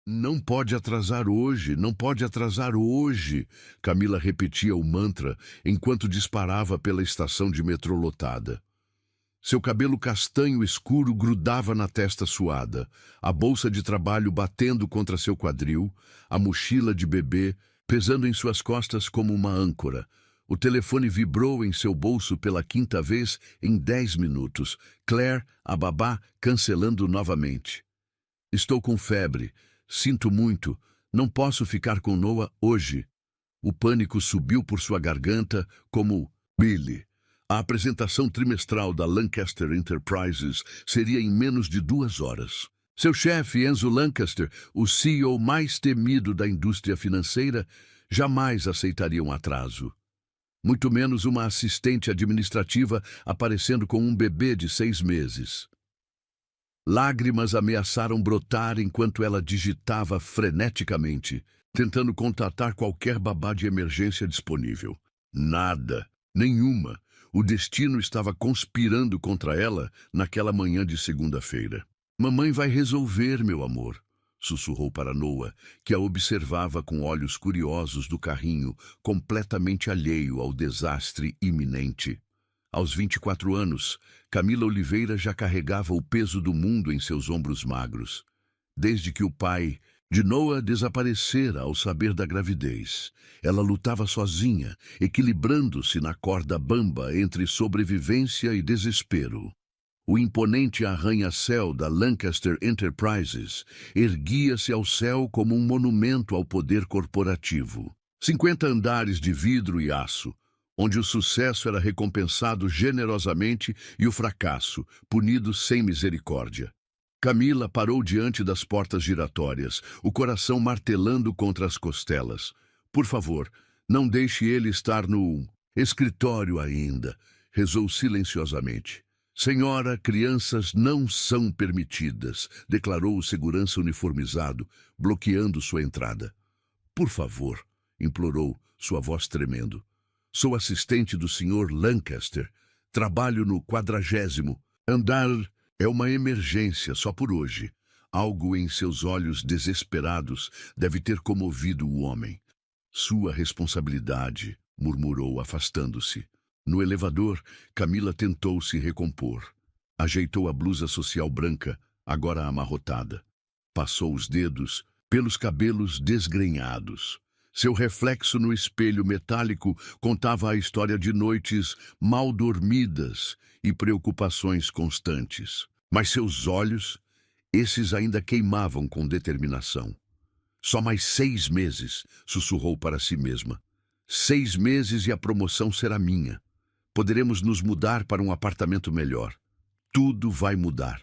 Não pode atrasar hoje, não pode atrasar hoje, Camila repetia o mantra enquanto disparava pela estação de metrô lotada. Seu cabelo castanho escuro grudava na testa suada, a bolsa de trabalho batendo contra seu quadril, a mochila de bebê pesando em suas costas como uma âncora. O telefone vibrou em seu bolso pela quinta vez em 10 minutos. Claire, a babá, cancelando novamente. Estou com febre. Sinto muito. Não posso ficar com Noah hoje. O pânico subiu por sua garganta como Billy. A apresentação trimestral da Lancaster Enterprises seria em menos de 2 horas. Seu chefe, Enzo Lancaster, o CEO mais temido da indústria financeira, jamais aceitaria um atraso. Muito menos uma assistente administrativa aparecendo com um bebê de 6 meses. Lágrimas ameaçaram brotar enquanto ela digitava freneticamente, tentando contatar qualquer babá de emergência disponível. Nada, nenhuma. O destino estava conspirando contra ela naquela manhã de segunda-feira. Mamãe vai resolver, meu amor, sussurrou para Noah, que a observava com olhos curiosos do carrinho, completamente alheio ao desastre iminente. Aos 24 anos, Camila Oliveira já carregava o peso do mundo em seus ombros magros. Desde que o pai de Noah desaparecera ao saber da gravidez, ela lutava sozinha, equilibrando-se na corda bamba entre sobrevivência e desespero. O imponente arranha-céu da Lancaster Enterprises erguia-se ao céu como um monumento ao poder corporativo. 50 andares de vidro e aço, onde o sucesso era recompensado generosamente e o fracasso, punido sem misericórdia. Camila parou diante das portas giratórias, o coração martelando contra as costelas. Por favor, não deixe ele estar no escritório ainda, rezou silenciosamente. Senhora, crianças não são permitidas, declarou o segurança uniformizado, bloqueando sua entrada. Por favor, implorou, sua voz tremendo. Sou assistente do Sr. Lancaster. Trabalho no 40º andar. É uma emergência só por hoje. Algo em seus olhos desesperados deve ter comovido o homem. Sua responsabilidade, murmurou, afastando-se. No elevador, Camila tentou se recompor. Ajeitou a blusa social branca, agora amarrotada. Passou os dedos pelos cabelos desgrenhados. Seu reflexo no espelho metálico contava a história de noites mal dormidas e preocupações constantes. Mas seus olhos, esses ainda queimavam com determinação. Só mais 6 meses, sussurrou para si mesma. 6 meses e a promoção será minha. Poderemos nos mudar para um apartamento melhor. Tudo vai mudar.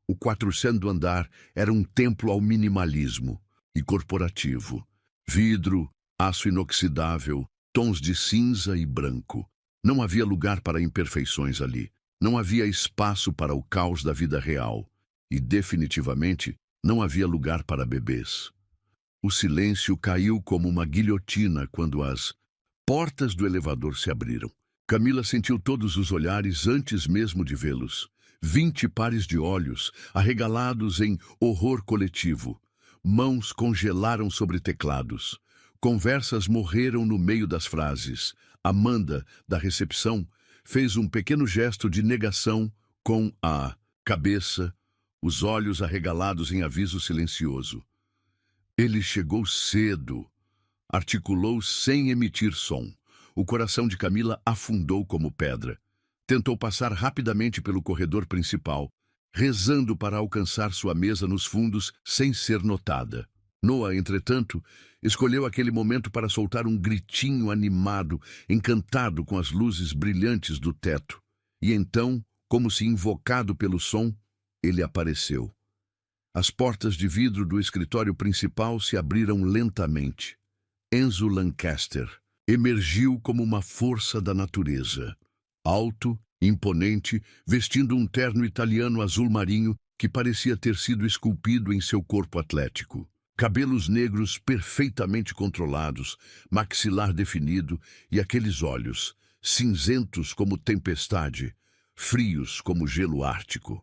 O 400º andar era um templo ao minimalismo e corporativo. Vidro, aço inoxidável, tons de cinza e branco. Não havia lugar para imperfeições ali. Não havia espaço para o caos da vida real. E, definitivamente, não havia lugar para bebês. O silêncio caiu como uma guilhotina quando as portas do elevador se abriram. Camila sentiu todos os olhares antes mesmo de vê-los. 20 pares de olhos, arregalados em horror coletivo. Mãos congelaram sobre teclados. Conversas morreram no meio das frases. Amanda, da recepção, fez um pequeno gesto de negação com a cabeça, os olhos arregalados em aviso silencioso. Ele chegou cedo, articulou sem emitir som. O coração de Camila afundou como pedra. Tentou passar rapidamente pelo corredor principal, rezando para alcançar sua mesa nos fundos sem ser notada. Noah, entretanto, escolheu aquele momento para soltar um gritinho animado, encantado com as luzes brilhantes do teto. E então, como se invocado pelo som, ele apareceu. As portas de vidro do escritório principal se abriram lentamente. Enzo Lancaster emergiu como uma força da natureza. Alto, imponente, vestindo um terno italiano azul marinho que parecia ter sido esculpido em seu corpo atlético. Cabelos negros perfeitamente controlados, maxilar definido e aqueles olhos, cinzentos como tempestade, frios como gelo ártico.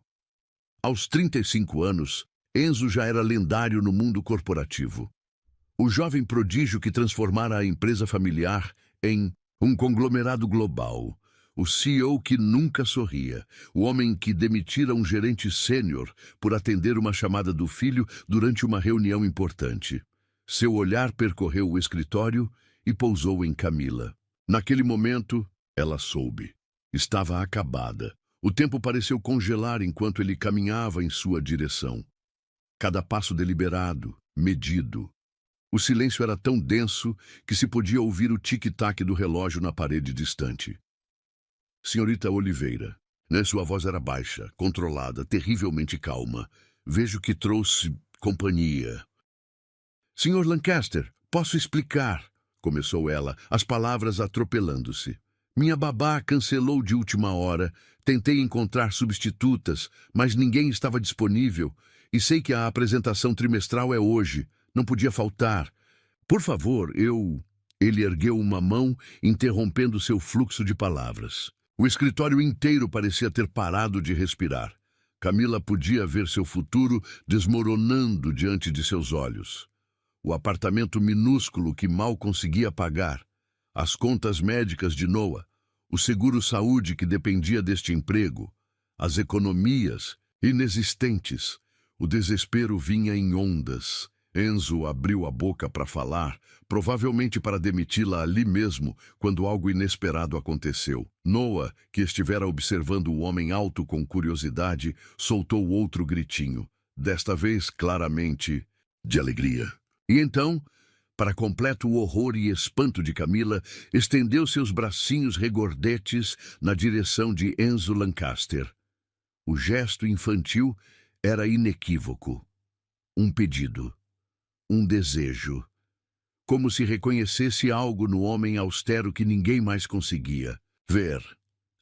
Aos 35 anos, Enzo já era lendário no mundo corporativo. O jovem prodígio que transformara a empresa familiar em um conglomerado global. O CEO que nunca sorria. O homem que demitira um gerente sênior por atender uma chamada do filho durante uma reunião importante. Seu olhar percorreu o escritório e pousou em Camila. Naquele momento, ela soube. Estava acabada. O tempo pareceu congelar enquanto ele caminhava em sua direção. Cada passo deliberado, medido. O silêncio era tão denso que se podia ouvir o tic-tac do relógio na parede distante. Senhorita Oliveira. Sua voz era baixa, controlada, terrivelmente calma. Vejo que trouxe companhia. Senhor Lancaster, posso explicar? Começou ela, as palavras atropelando-se. Minha babá cancelou de última hora. Tentei encontrar substitutas, mas ninguém estava disponível. E sei que a apresentação trimestral é hoje. Não podia faltar. Por favor, Ele ergueu uma mão, interrompendo seu fluxo de palavras. O escritório inteiro parecia ter parado de respirar. Camila podia ver seu futuro desmoronando diante de seus olhos. O apartamento minúsculo que mal conseguia pagar, as contas médicas de Noah, o seguro-saúde que dependia deste emprego, as economias inexistentes. O desespero vinha em ondas. Enzo abriu a boca para falar, provavelmente para demiti-la ali mesmo, quando algo inesperado aconteceu. Noah, que estivera observando o homem alto com curiosidade, soltou outro gritinho, desta vez claramente de alegria. E então, para completo horror e espanto de Camila, estendeu seus bracinhos regordetes na direção de Enzo Lancaster. O gesto infantil era inequívoco. Um pedido. Um desejo. Como se reconhecesse algo no homem austero que ninguém mais conseguia ver.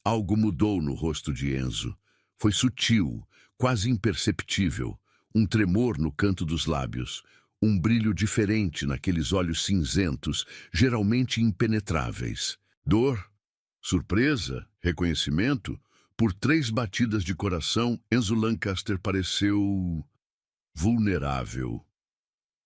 Algo mudou no rosto de Enzo. Foi sutil, quase imperceptível. Um tremor no canto dos lábios. Um brilho diferente naqueles olhos cinzentos, geralmente impenetráveis. Dor, surpresa, reconhecimento. Por 3 batidas de coração, Enzo Lancaster pareceu vulnerável.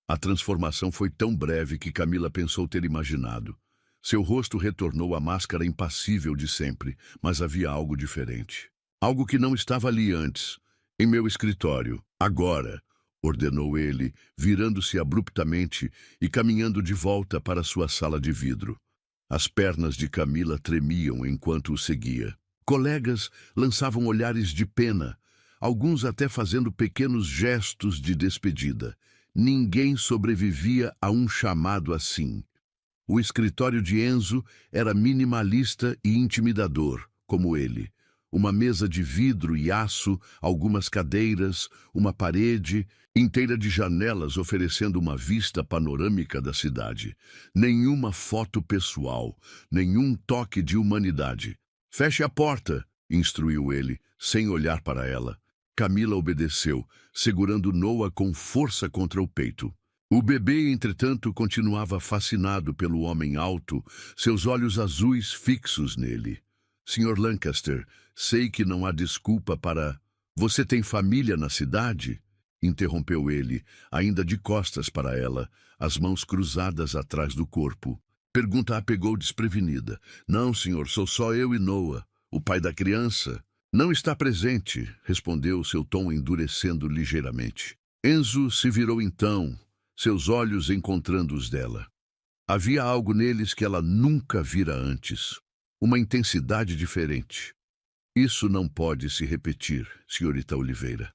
A transformação foi tão breve que Camila pensou ter imaginado. Seu rosto retornou à máscara impassível de sempre, mas havia algo diferente. Algo que não estava ali antes, em meu escritório. Agora, ordenou ele, virando-se abruptamente e caminhando de volta para sua sala de vidro. As pernas de Camila tremiam enquanto o seguia. Colegas lançavam olhares de pena, alguns até fazendo pequenos gestos de despedida. Ninguém sobrevivia a um chamado assim. O escritório de Enzo era minimalista e intimidador, como ele. Uma mesa de vidro e aço, algumas cadeiras, uma parede inteira de janelas oferecendo uma vista panorâmica da cidade. Nenhuma foto pessoal, nenhum toque de humanidade. Feche a porta, instruiu ele, sem olhar para ela. Camila obedeceu, segurando Noah com força contra o peito. O bebê, entretanto, continuava fascinado pelo homem alto, seus olhos azuis fixos nele. Sr. Lancaster, sei que não há desculpa para... Você tem família na cidade? Interrompeu ele, ainda de costas para ela, as mãos cruzadas atrás do corpo. Pergunta a pegou desprevenida. Não, senhor, sou só eu e Noah, o pai da criança. Não está presente, respondeu, seu tom endurecendo ligeiramente. Enzo se virou então, seus olhos encontrando os dela. Havia algo neles que ela nunca vira antes. Uma intensidade diferente. Isso não pode se repetir, senhorita Oliveira.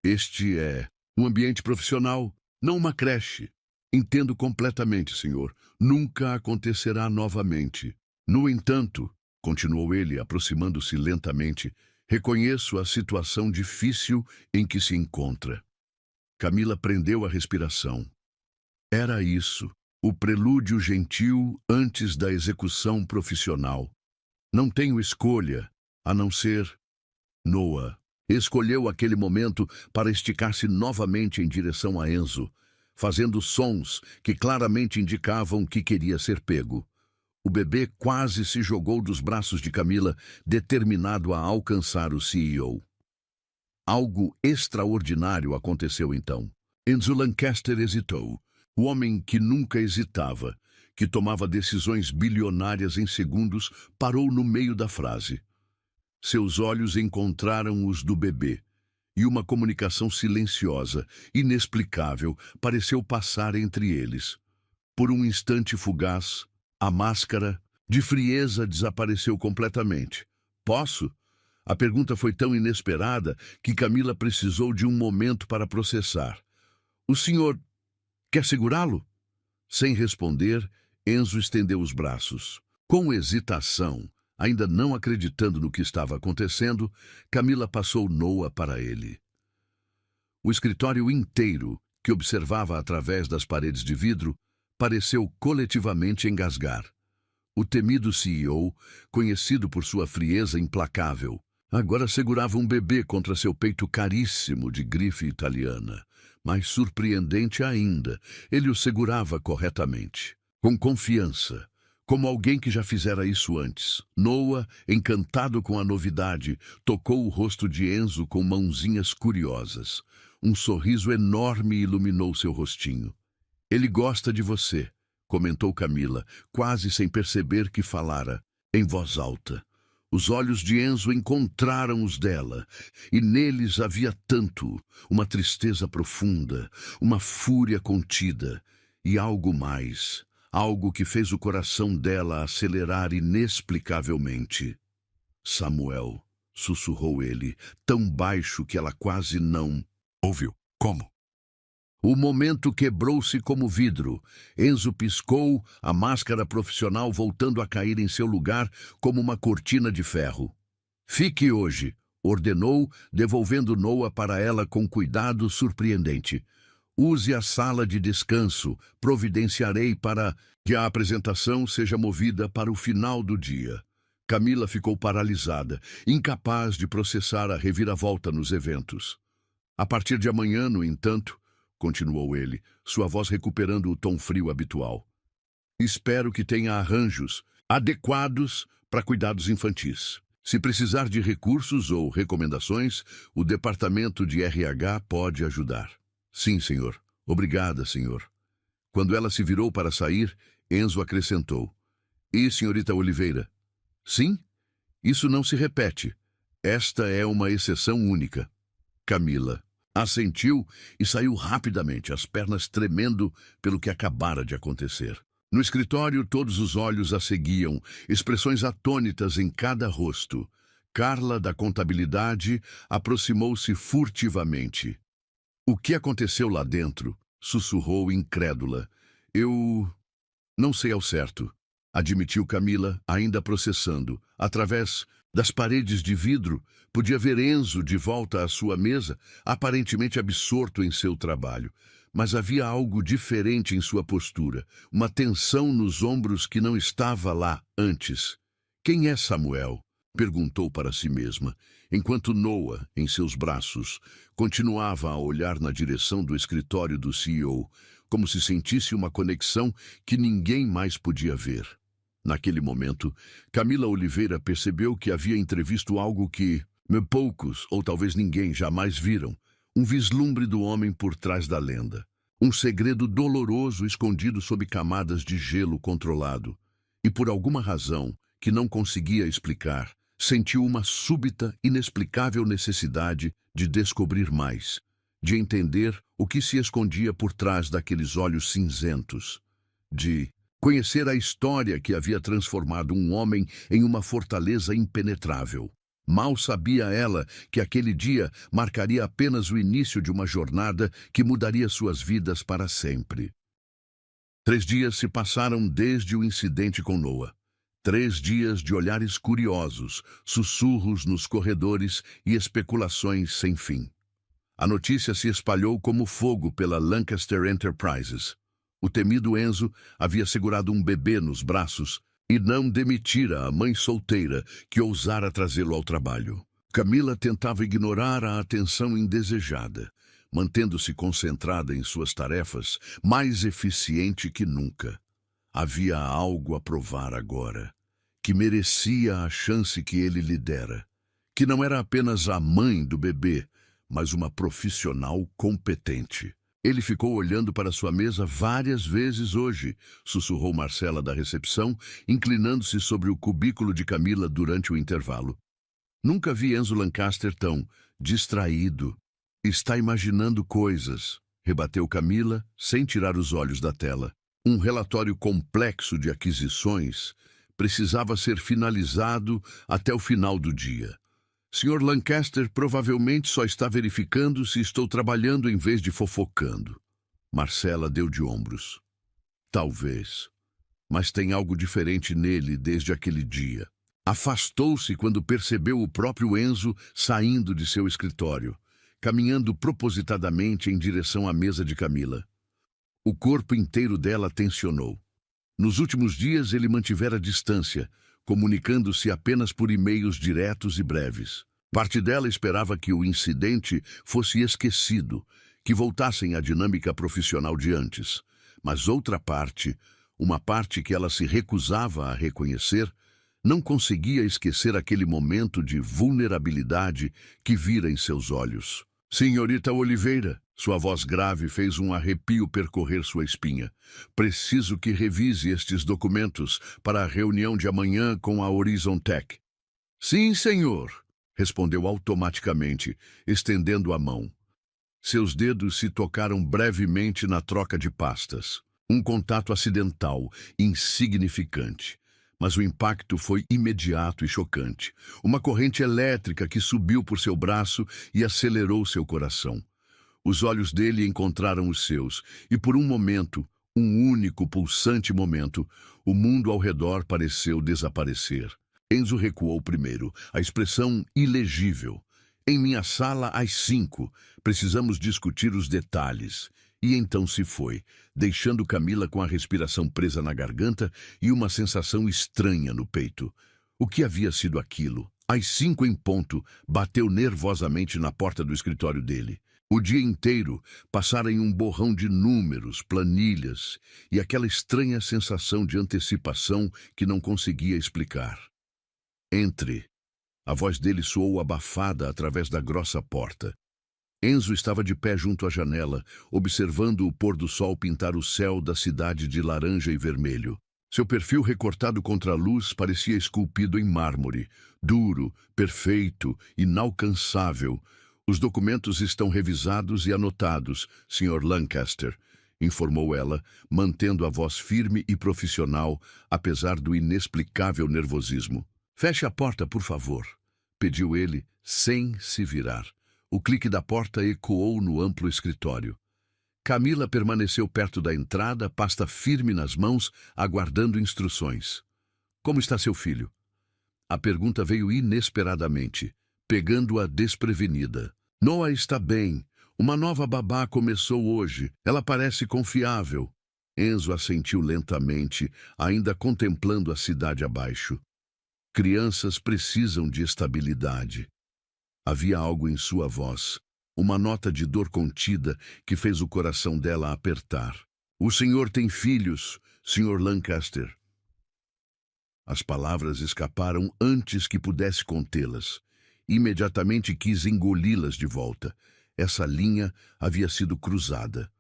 Este é um ambiente profissional, não uma creche. Entendo completamente, senhor. Nunca acontecerá novamente. No entanto, continuou ele, aproximando-se lentamente, reconheço a situação difícil em que se encontra. Camila prendeu a respiração. Era isso, o prelúdio gentil antes da execução profissional. Não tenho escolha, a não ser... Noah escolheu aquele momento para esticar-se novamente em direção a Enzo, fazendo sons que claramente indicavam que queria ser pego. O bebê quase se jogou dos braços de Camila, determinado a alcançar o CEO. Algo extraordinário aconteceu então. Enzo Lancaster hesitou. O homem que nunca hesitava, que tomava decisões bilionárias em segundos, parou no meio da frase. Seus olhos encontraram os do bebê, e uma comunicação silenciosa, inexplicável, pareceu passar entre eles. Por um instante fugaz, a máscara de frieza desapareceu completamente. Posso? A pergunta foi tão inesperada que Camila precisou de um momento para processar. O senhor quer segurá-lo? Sem responder, Enzo estendeu os braços. Com hesitação, ainda não acreditando no que estava acontecendo, Camila passou Noah para ele. O escritório inteiro, que observava através das paredes de vidro, pareceu coletivamente engasgar. O temido CEO, conhecido por sua frieza implacável, agora segurava um bebê contra seu peito caríssimo de grife italiana. Mais surpreendente ainda, ele o segurava corretamente, com confiança, como alguém que já fizera isso antes. Noah, encantado com a novidade, tocou o rosto de Enzo com mãozinhas curiosas. Um sorriso enorme iluminou seu rostinho. Ele gosta de você, comentou Camila, quase sem perceber que falara, em voz alta. Os olhos de Enzo encontraram os dela, e neles havia tanto, uma tristeza profunda, uma fúria contida, e algo mais, algo que fez o coração dela acelerar inexplicavelmente. Samuel, sussurrou ele, tão baixo que ela quase não ouviu. Como? O momento quebrou-se como vidro. Enzo piscou, a máscara profissional voltando a cair em seu lugar como uma cortina de ferro. Fique hoje, ordenou, devolvendo Noah para ela com cuidado surpreendente. Use a sala de descanso, providenciarei para que a apresentação seja movida para o final do dia. Camila ficou paralisada, incapaz de processar a reviravolta nos eventos. A partir de amanhã, no entanto, continuou ele, sua voz recuperando o tom frio habitual. Espero que tenha arranjos adequados para cuidados infantis. Se precisar de recursos ou recomendações, o departamento de RH pode ajudar. Sim, senhor. Obrigada, senhor. Quando ela se virou para sair, Enzo acrescentou. E, senhorita Oliveira? Sim? Isso não se repete. Esta é uma exceção única. Camila assentiu e saiu rapidamente, as pernas tremendo pelo que acabara de acontecer. No escritório, todos os olhos a seguiam, expressões atônitas em cada rosto. Carla, da contabilidade, aproximou-se furtivamente. O que aconteceu lá dentro? Sussurrou incrédula. Eu não sei ao certo, admitiu Camila, ainda processando. Através das paredes de vidro, podia ver Enzo de volta à sua mesa, aparentemente absorto em seu trabalho. Mas havia algo diferente em sua postura, uma tensão nos ombros que não estava lá antes. Quem é Samuel? Perguntou para si mesma, enquanto Noah, em seus braços, continuava a olhar na direção do escritório do CEO, como se sentisse uma conexão que ninguém mais podia ver. Naquele momento, Camila Oliveira percebeu que havia entrevisto algo que poucos, ou talvez ninguém, jamais viram. Um vislumbre do homem por trás da lenda. Um segredo doloroso escondido sob camadas de gelo controlado. E por alguma razão, que não conseguia explicar, sentiu uma súbita, inexplicável necessidade de descobrir mais, de entender o que se escondia por trás daqueles olhos cinzentos, de conhecer a história que havia transformado um homem em uma fortaleza impenetrável. Mal sabia ela que aquele dia marcaria apenas o início de uma jornada que mudaria suas vidas para sempre. 3 dias se passaram desde o incidente com Noah. 3 dias de olhares curiosos, sussurros nos corredores e especulações sem fim. A notícia se espalhou como fogo pela Lancaster Enterprises. O temido Enzo havia segurado um bebê nos braços e não demitira a mãe solteira que ousara trazê-lo ao trabalho. Camila tentava ignorar a atenção indesejada, mantendo-se concentrada em suas tarefas, mais eficiente que nunca. Havia algo a provar agora, que merecia a chance que ele lhe dera, que não era apenas a mãe do bebê, mas uma profissional competente. Ele ficou olhando para sua mesa várias vezes hoje, sussurrou Marcela da recepção, inclinando-se sobre o cubículo de Camila durante o intervalo. Nunca vi Enzo Lancaster tão distraído. Está imaginando coisas, rebateu Camila, sem tirar os olhos da tela. Um relatório complexo de aquisições precisava ser finalizado até o final do dia. Sr. Lancaster provavelmente só está verificando se estou trabalhando em vez de fofocando. Marcela deu de ombros. Talvez. Mas tem algo diferente nele desde aquele dia. Afastou-se quando percebeu o próprio Enzo saindo de seu escritório, caminhando propositadamente em direção à mesa de Camila. O corpo inteiro dela tensionou. Nos últimos dias ele mantivera distância, comunicando-se apenas por e-mails diretos e breves. Parte dela esperava que o incidente fosse esquecido, que voltassem à dinâmica profissional de antes. Mas outra parte, uma parte que ela se recusava a reconhecer, não conseguia esquecer aquele momento de vulnerabilidade que vira em seus olhos. Senhorita Oliveira, sua voz grave fez um arrepio percorrer sua espinha. Preciso que revise estes documentos para a reunião de amanhã com a Horizon Tech. Sim, senhor, respondeu automaticamente, estendendo a mão. Seus dedos se tocaram brevemente na troca de pastas. Um contato acidental, insignificante. Mas o impacto foi imediato e chocante. Uma corrente elétrica que subiu por seu braço e acelerou seu coração. Os olhos dele encontraram os seus, e por um momento, um único pulsante momento, o mundo ao redor pareceu desaparecer. Enzo recuou primeiro, a expressão ilegível. Em minha sala às 5, precisamos discutir os detalhes. E então se foi, deixando Camila com a respiração presa na garganta e uma sensação estranha no peito. O que havia sido aquilo? Às 5 em ponto, bateu nervosamente na porta do escritório dele. O dia inteiro passara em um borrão de números, planilhas e aquela estranha sensação de antecipação que não conseguia explicar. Entre. A voz dele soou abafada através da grossa porta. Enzo estava de pé junto à janela, observando o pôr do sol pintar o céu da cidade de laranja e vermelho. Seu perfil recortado contra a luz parecia esculpido em mármore, duro, perfeito, inalcançável. Os documentos estão revisados e anotados, Sr. Lancaster, informou ela, mantendo a voz firme e profissional, apesar do inexplicável nervosismo. Feche a porta, por favor, pediu ele, sem se virar. O clique da porta ecoou no amplo escritório. Camila permaneceu perto da entrada, pasta firme nas mãos, aguardando instruções. Como está seu filho? A pergunta veio inesperadamente, pegando-a desprevenida. Noah está bem. Uma nova babá começou hoje. Ela parece confiável. Enzo assentiu lentamente, ainda contemplando a cidade abaixo. Crianças precisam de estabilidade. Havia algo em sua voz, uma nota de dor contida que fez o coração dela apertar. O senhor tem filhos, Sr. Lancaster. As palavras escaparam antes que pudesse contê-las. Imediatamente quis engoli-las de volta. Essa linha havia sido cruzada.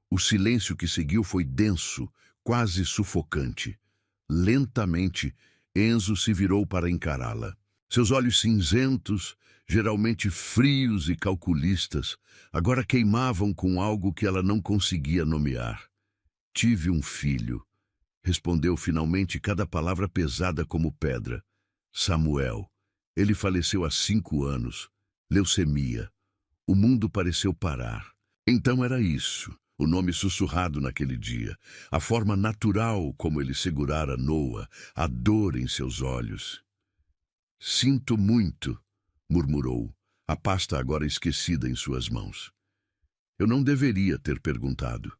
O silêncio que seguiu foi denso, quase sufocante. Lentamente, Enzo se virou para encará-la. Seus olhos cinzentos, geralmente frios e calculistas, agora queimavam com algo que ela não conseguia nomear. Tive um filho, respondeu finalmente, cada palavra pesada como pedra. Samuel. Ele faleceu há 5 anos. Leucemia. O mundo pareceu parar. Então era isso, o nome sussurrado naquele dia, a forma natural como ele segurara Noah, a dor em seus olhos. Sinto muito, murmurou, a pasta agora esquecida em suas mãos. Eu não deveria ter perguntado.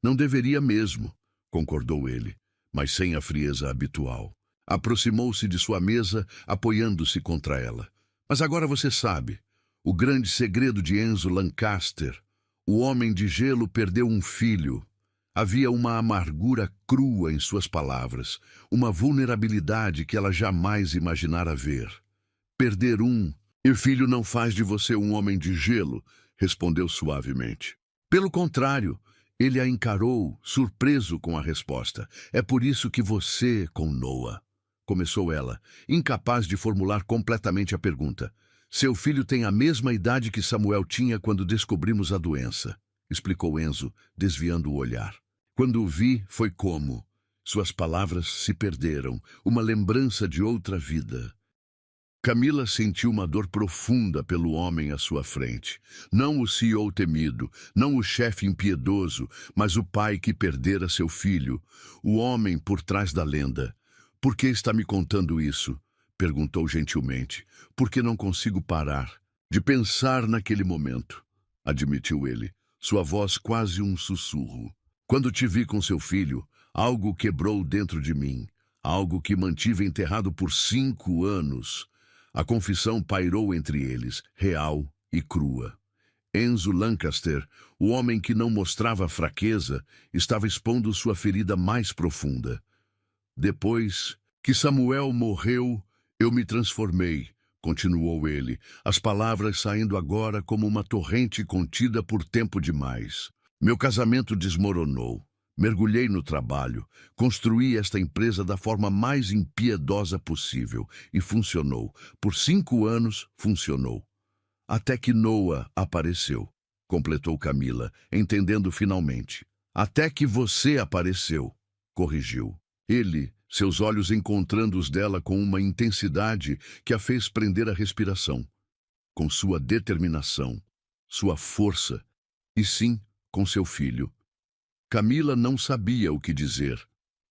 Não deveria mesmo, concordou ele, mas sem a frieza habitual. Aproximou-se de sua mesa, apoiando-se contra ela. Mas agora você sabe, o grande segredo de Enzo Lancaster. O homem de gelo perdeu um filho. Havia uma amargura crua em suas palavras, uma vulnerabilidade que ela jamais imaginara ver. Perder um E filho não faz de você um homem de gelo, respondeu suavemente. Pelo contrário, ele a encarou, surpreso com a resposta. É por isso que você com Noa, começou ela, incapaz de formular completamente a pergunta. Seu filho tem a mesma idade que Samuel tinha quando descobrimos a doença, explicou Enzo, desviando o olhar. Quando o vi, foi como. Suas palavras se perderam, uma lembrança de outra vida. Camila sentiu uma dor profunda pelo homem à sua frente. Não o CEO temido, não o chefe impiedoso, mas o pai que perdera seu filho, o homem por trás da lenda. Por que está me contando isso? Perguntou gentilmente. Porque não consigo parar de pensar naquele momento, admitiu ele, sua voz quase um sussurro. Quando te vi com seu filho, algo quebrou dentro de mim, algo que mantive enterrado por 5 anos. A confissão pairou entre eles, real e crua. Enzo Lancaster, o homem que não mostrava fraqueza, estava expondo sua ferida mais profunda. Depois que Samuel morreu, eu me transformei, continuou ele, as palavras saindo agora como uma torrente contida por tempo demais. Meu casamento desmoronou. Mergulhei no trabalho, construí esta empresa da forma mais impiedosa possível e funcionou. Por 5 anos, funcionou. Até que Noa apareceu, completou Camila, entendendo finalmente. Até que você apareceu, corrigiu. Ele, seus olhos encontrando os dela com uma intensidade que a fez prender a respiração. Com sua determinação, sua força, e sim, com seu filho. Camila não sabia o que dizer.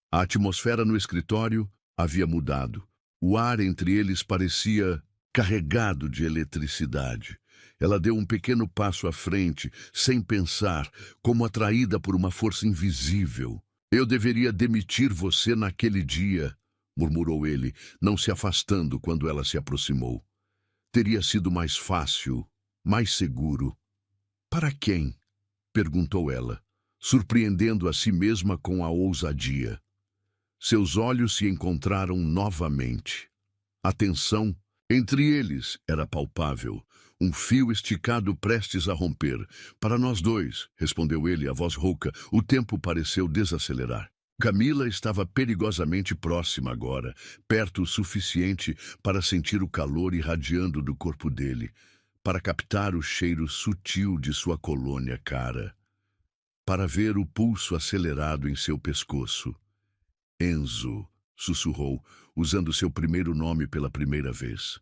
A atmosfera no escritório havia mudado. O ar entre eles parecia carregado de eletricidade. Ela deu um pequeno passo à frente, sem pensar, como atraída por uma força invisível. Eu deveria demitir você naquele dia, murmurou ele, não se afastando quando ela se aproximou. Teria sido mais fácil, mais seguro. Para quem? Perguntou ela, surpreendendo a si mesma com a ousadia. Seus olhos se encontraram novamente. A tensão entre eles era palpável, um fio esticado prestes a romper. Para nós dois, respondeu ele, a voz rouca, o tempo pareceu desacelerar. Camila estava perigosamente próxima agora, perto o suficiente para sentir o calor irradiando do corpo dele, para captar o cheiro sutil de sua colônia cara, para ver o pulso acelerado em seu pescoço. Enzo, sussurrou, usando seu primeiro nome pela primeira vez.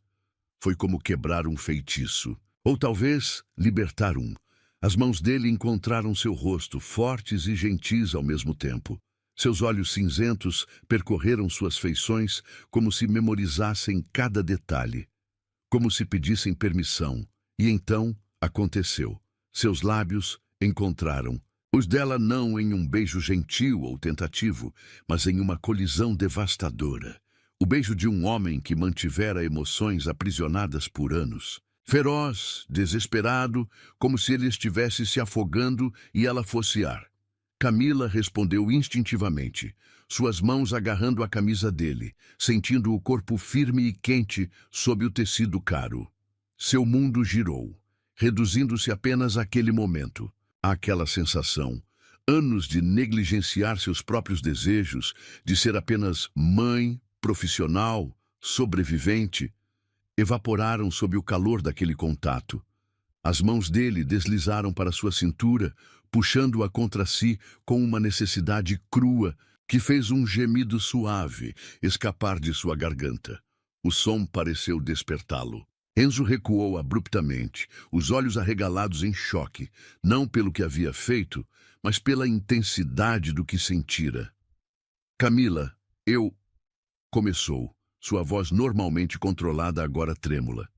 Foi como quebrar um feitiço, ou talvez libertar um. As mãos dele encontraram seu rosto, fortes e gentis ao mesmo tempo. Seus olhos cinzentos percorreram suas feições como se memorizassem cada detalhe, como se pedissem permissão. E então aconteceu. Seus lábios encontraram os dela não em um beijo gentil ou tentativo, mas em uma colisão devastadora. O beijo de um homem que mantivera emoções aprisionadas por anos. Feroz, desesperado, como se ele estivesse se afogando e ela fosse ar. Camila respondeu instintivamente, suas mãos agarrando a camisa dele, sentindo o corpo firme e quente sob o tecido caro. Seu mundo girou, reduzindo-se apenas àquele momento. Aquela sensação, anos de negligenciar seus próprios desejos, de ser apenas mãe, profissional, sobrevivente, evaporaram sob o calor daquele contato. As mãos dele deslizaram para sua cintura, puxando-a contra si com uma necessidade crua que fez um gemido suave escapar de sua garganta. O som pareceu despertá-lo. Enzo recuou abruptamente, os olhos arregalados em choque, não pelo que havia feito, mas pela intensidade do que sentira. Camila, eu... começou, sua voz normalmente controlada agora trêmula.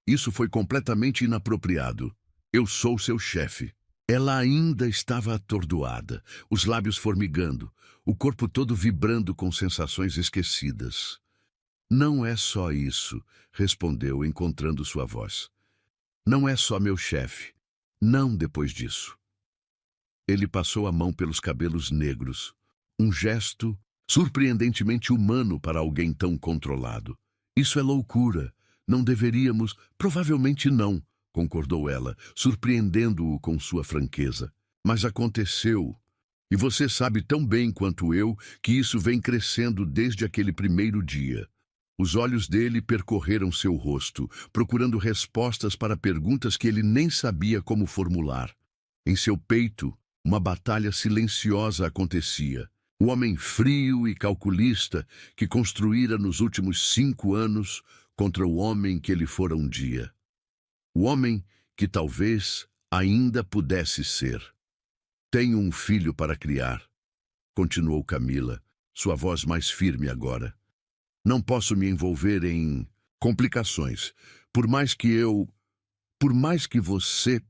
Isso foi completamente inapropriado. Eu sou seu chefe. Ela ainda estava atordoada, os lábios formigando, o corpo todo vibrando com sensações esquecidas. Não é só isso, respondeu, encontrando sua voz. Não é só meu chefe. Não depois disso. Ele passou a mão pelos cabelos negros. Um gesto surpreendentemente humano para alguém tão controlado. Isso é loucura, Não deveríamos... Provavelmente não, concordou ela, surpreendendo-o com sua franqueza. Mas aconteceu. E você sabe tão bem quanto eu que isso vem crescendo desde aquele primeiro dia. Os olhos dele percorreram seu rosto, procurando respostas para perguntas que ele nem sabia como formular. Em seu peito, uma batalha silenciosa acontecia. O homem frio e calculista que construíra nos últimos 5 anos contra o homem que ele fora um dia. O homem que talvez ainda pudesse ser. Tenho um filho para criar, continuou Camila, sua voz mais firme agora. Não posso me envolver em complicações, por mais que você,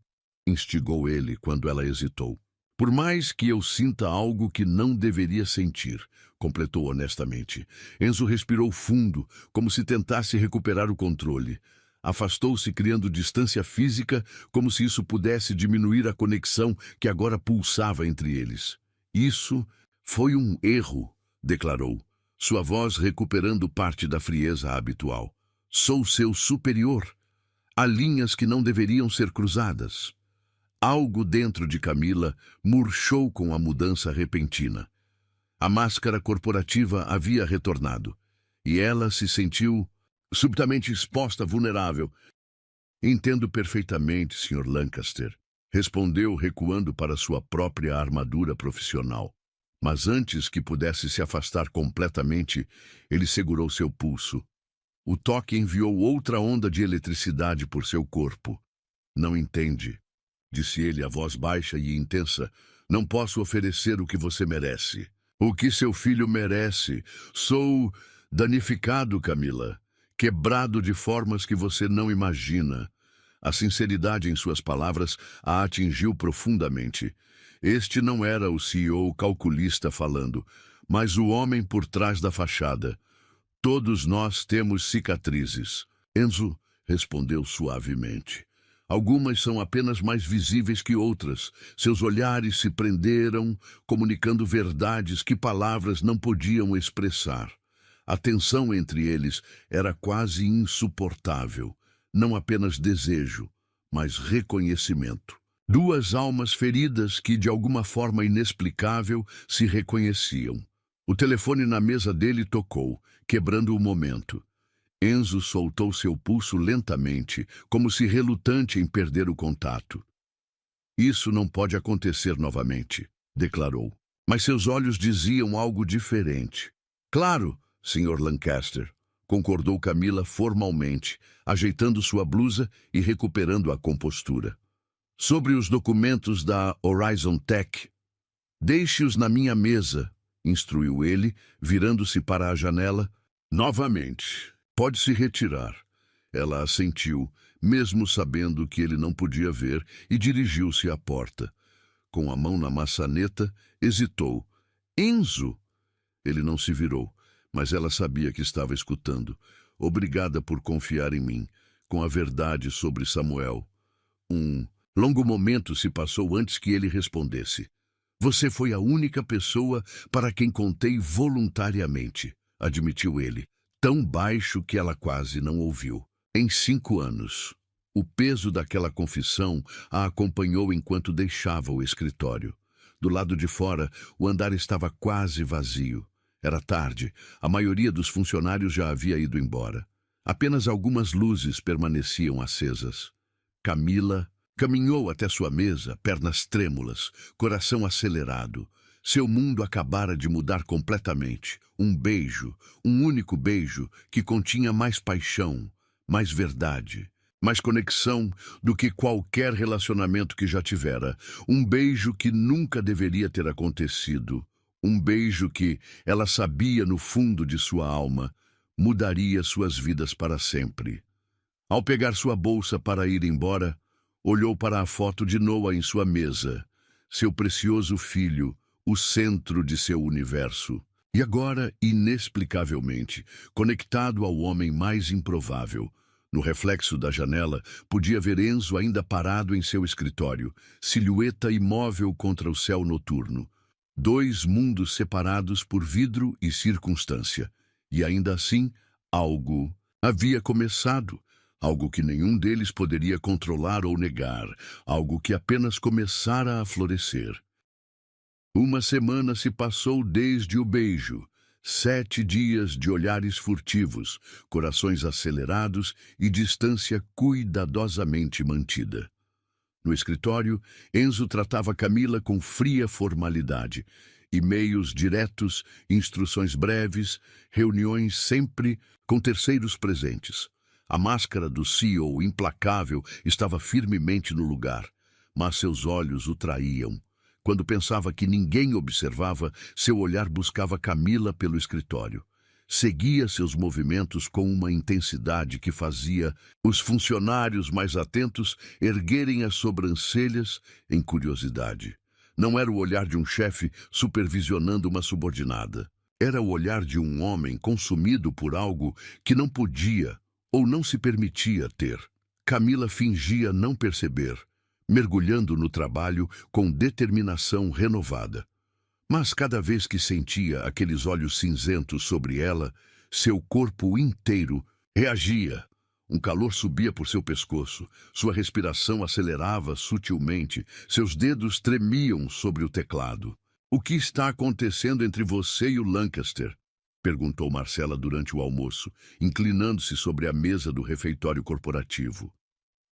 instigou ele quando ela hesitou. Por mais que eu sinta algo que não deveria sentir, completou honestamente. Enzo respirou fundo, como se tentasse recuperar o controle. Afastou-se, criando distância física, como se isso pudesse diminuir a conexão que agora pulsava entre eles. Isso foi um erro, declarou, sua voz recuperando parte da frieza habitual. Sou seu superior. Há linhas que não deveriam ser cruzadas. Algo dentro de Camila murchou com a mudança repentina. A máscara corporativa havia retornado, e ela se sentiu subitamente exposta, vulnerável. Entendo perfeitamente, Sr. Lancaster, respondeu recuando para sua própria armadura profissional. Mas antes que pudesse se afastar completamente, ele segurou seu pulso. O toque enviou outra onda de eletricidade por seu corpo. Não entende, disse ele a voz baixa e intensa. Não posso oferecer o que você merece. O que seu filho merece. Sou danificado, Camila. Quebrado de formas que você não imagina. A sinceridade em suas palavras a atingiu profundamente. Este não era o CEO calculista falando, mas o homem por trás da fachada. Todos nós temos cicatrizes. Enzo respondeu suavemente. Algumas são apenas mais visíveis que outras. Seus olhares se prenderam, comunicando verdades que palavras não podiam expressar. A tensão entre eles era quase insuportável. Não apenas desejo, mas reconhecimento. Duas almas feridas que, de alguma forma inexplicável, se reconheciam. O telefone na mesa dele tocou, quebrando o momento. Enzo soltou seu pulso lentamente, como se relutante em perder o contato. Isso não pode acontecer novamente, declarou. Mas seus olhos diziam algo diferente. Claro, Sr. Lancaster, concordou Camila formalmente, ajeitando sua blusa e recuperando a compostura. Sobre os documentos da Horizon Tech, deixe-os na minha mesa, instruiu ele, virando-se para a janela. Novamente, pode se retirar. Ela assentiu, mesmo sabendo que ele não podia ver, e dirigiu-se à porta. Com a mão na maçaneta, hesitou. Enzo! Ele não se virou, mas ela sabia que estava escutando. Obrigada por confiar em mim, com a verdade sobre Samuel. Um longo momento se passou antes que ele respondesse. Você foi a única pessoa para quem contei voluntariamente, admitiu ele, tão baixo que ela quase não ouviu. Em 5 anos. O peso daquela confissão a acompanhou enquanto deixava o escritório. Do lado de fora, o andar estava quase vazio. Era tarde, a maioria dos funcionários já havia ido embora. Apenas algumas luzes permaneciam acesas. Camila caminhou até sua mesa, pernas trêmulas, coração acelerado. Seu mundo acabara de mudar completamente. Um beijo, um único beijo que continha mais paixão, mais verdade, mais conexão do que qualquer relacionamento que já tivera. Um beijo que nunca deveria ter acontecido. Um beijo que, ela sabia no fundo de sua alma, mudaria suas vidas para sempre. Ao pegar sua bolsa para ir embora, olhou para a foto de Noah em sua mesa, seu precioso filho, o centro de seu universo. E agora, inexplicavelmente, conectado ao homem mais improvável. No reflexo da janela, podia ver Enzo ainda parado em seu escritório, silhueta imóvel contra o céu noturno. 2 mundos separados por vidro e circunstância. E ainda assim, algo Havia começado, algo que nenhum deles poderia controlar ou negar, algo que apenas começara a florescer. Uma semana se passou desde o beijo. 7 dias de olhares furtivos, corações acelerados e distância cuidadosamente mantida. No escritório, Enzo tratava Camila com fria formalidade. E-mails diretos, instruções breves, reuniões sempre com terceiros presentes. A máscara do CEO implacável estava firmemente no lugar, mas seus olhos o traíam. Quando pensava que ninguém observava, seu olhar buscava Camila pelo escritório. Seguia seus movimentos com uma intensidade que fazia os funcionários mais atentos erguerem as sobrancelhas em curiosidade. Não era o olhar de um chefe supervisionando uma subordinada. Era o olhar de um homem consumido por algo que não podia ou não se permitia ter. Camila fingia não perceber, mergulhando no trabalho com determinação renovada. Mas cada vez que sentia aqueles olhos cinzentos sobre ela, seu corpo inteiro reagia. Um calor subia por seu pescoço, sua respiração acelerava sutilmente, seus dedos tremiam sobre o teclado. "O que está acontecendo entre você e o Lancaster?" perguntou Marcela durante o almoço, inclinando-se sobre a mesa do refeitório corporativo.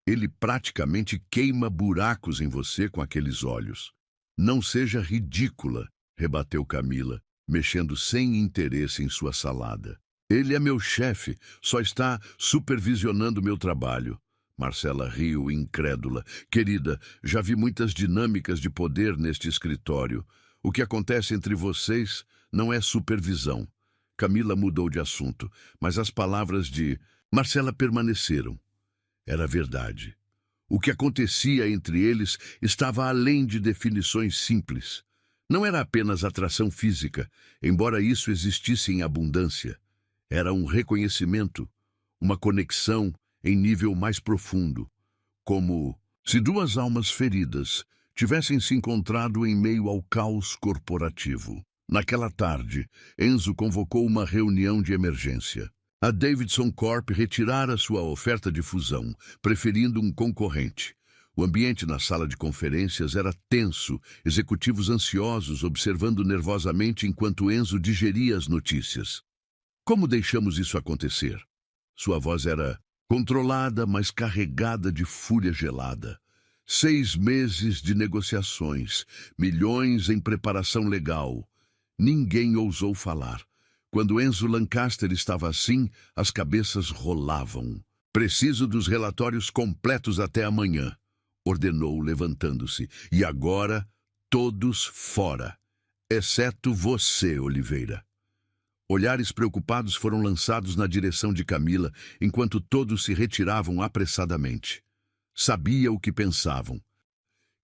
"Ele praticamente queima buracos em você com aqueles olhos." "Não seja ridícula", rebateu Camila, mexendo sem interesse em sua salada. "Ele é meu chefe, só está supervisionando meu trabalho." Marcela riu, incrédula. "Querida, já vi muitas dinâmicas de poder neste escritório. O que acontece entre vocês não é supervisão." Camila mudou de assunto, mas as palavras de Marcela permaneceram. Era verdade. O que acontecia entre eles estava além de definições simples. Não era apenas atração física, embora isso existisse em abundância. Era um reconhecimento, uma conexão em nível mais profundo, como se duas almas feridas tivessem se encontrado em meio ao caos corporativo. Naquela tarde, Enzo convocou uma reunião de emergência. A Davidson Corp retirara sua oferta de fusão, preferindo um concorrente. O ambiente na sala de conferências era tenso, executivos ansiosos observando nervosamente enquanto Enzo digeria as notícias. "Como deixamos isso acontecer?" Sua voz era controlada, mas carregada de fúria gelada. 6 meses de negociações, milhões em preparação legal. Ninguém ousou falar. Quando Enzo Lancaster estava assim, as cabeças rolavam. "Preciso dos relatórios completos até amanhã", ordenou, levantando-se. "E agora, todos fora, exceto você, Oliveira." Olhares preocupados foram lançados na direção de Camila, enquanto todos se retiravam apressadamente. Sabia o que pensavam.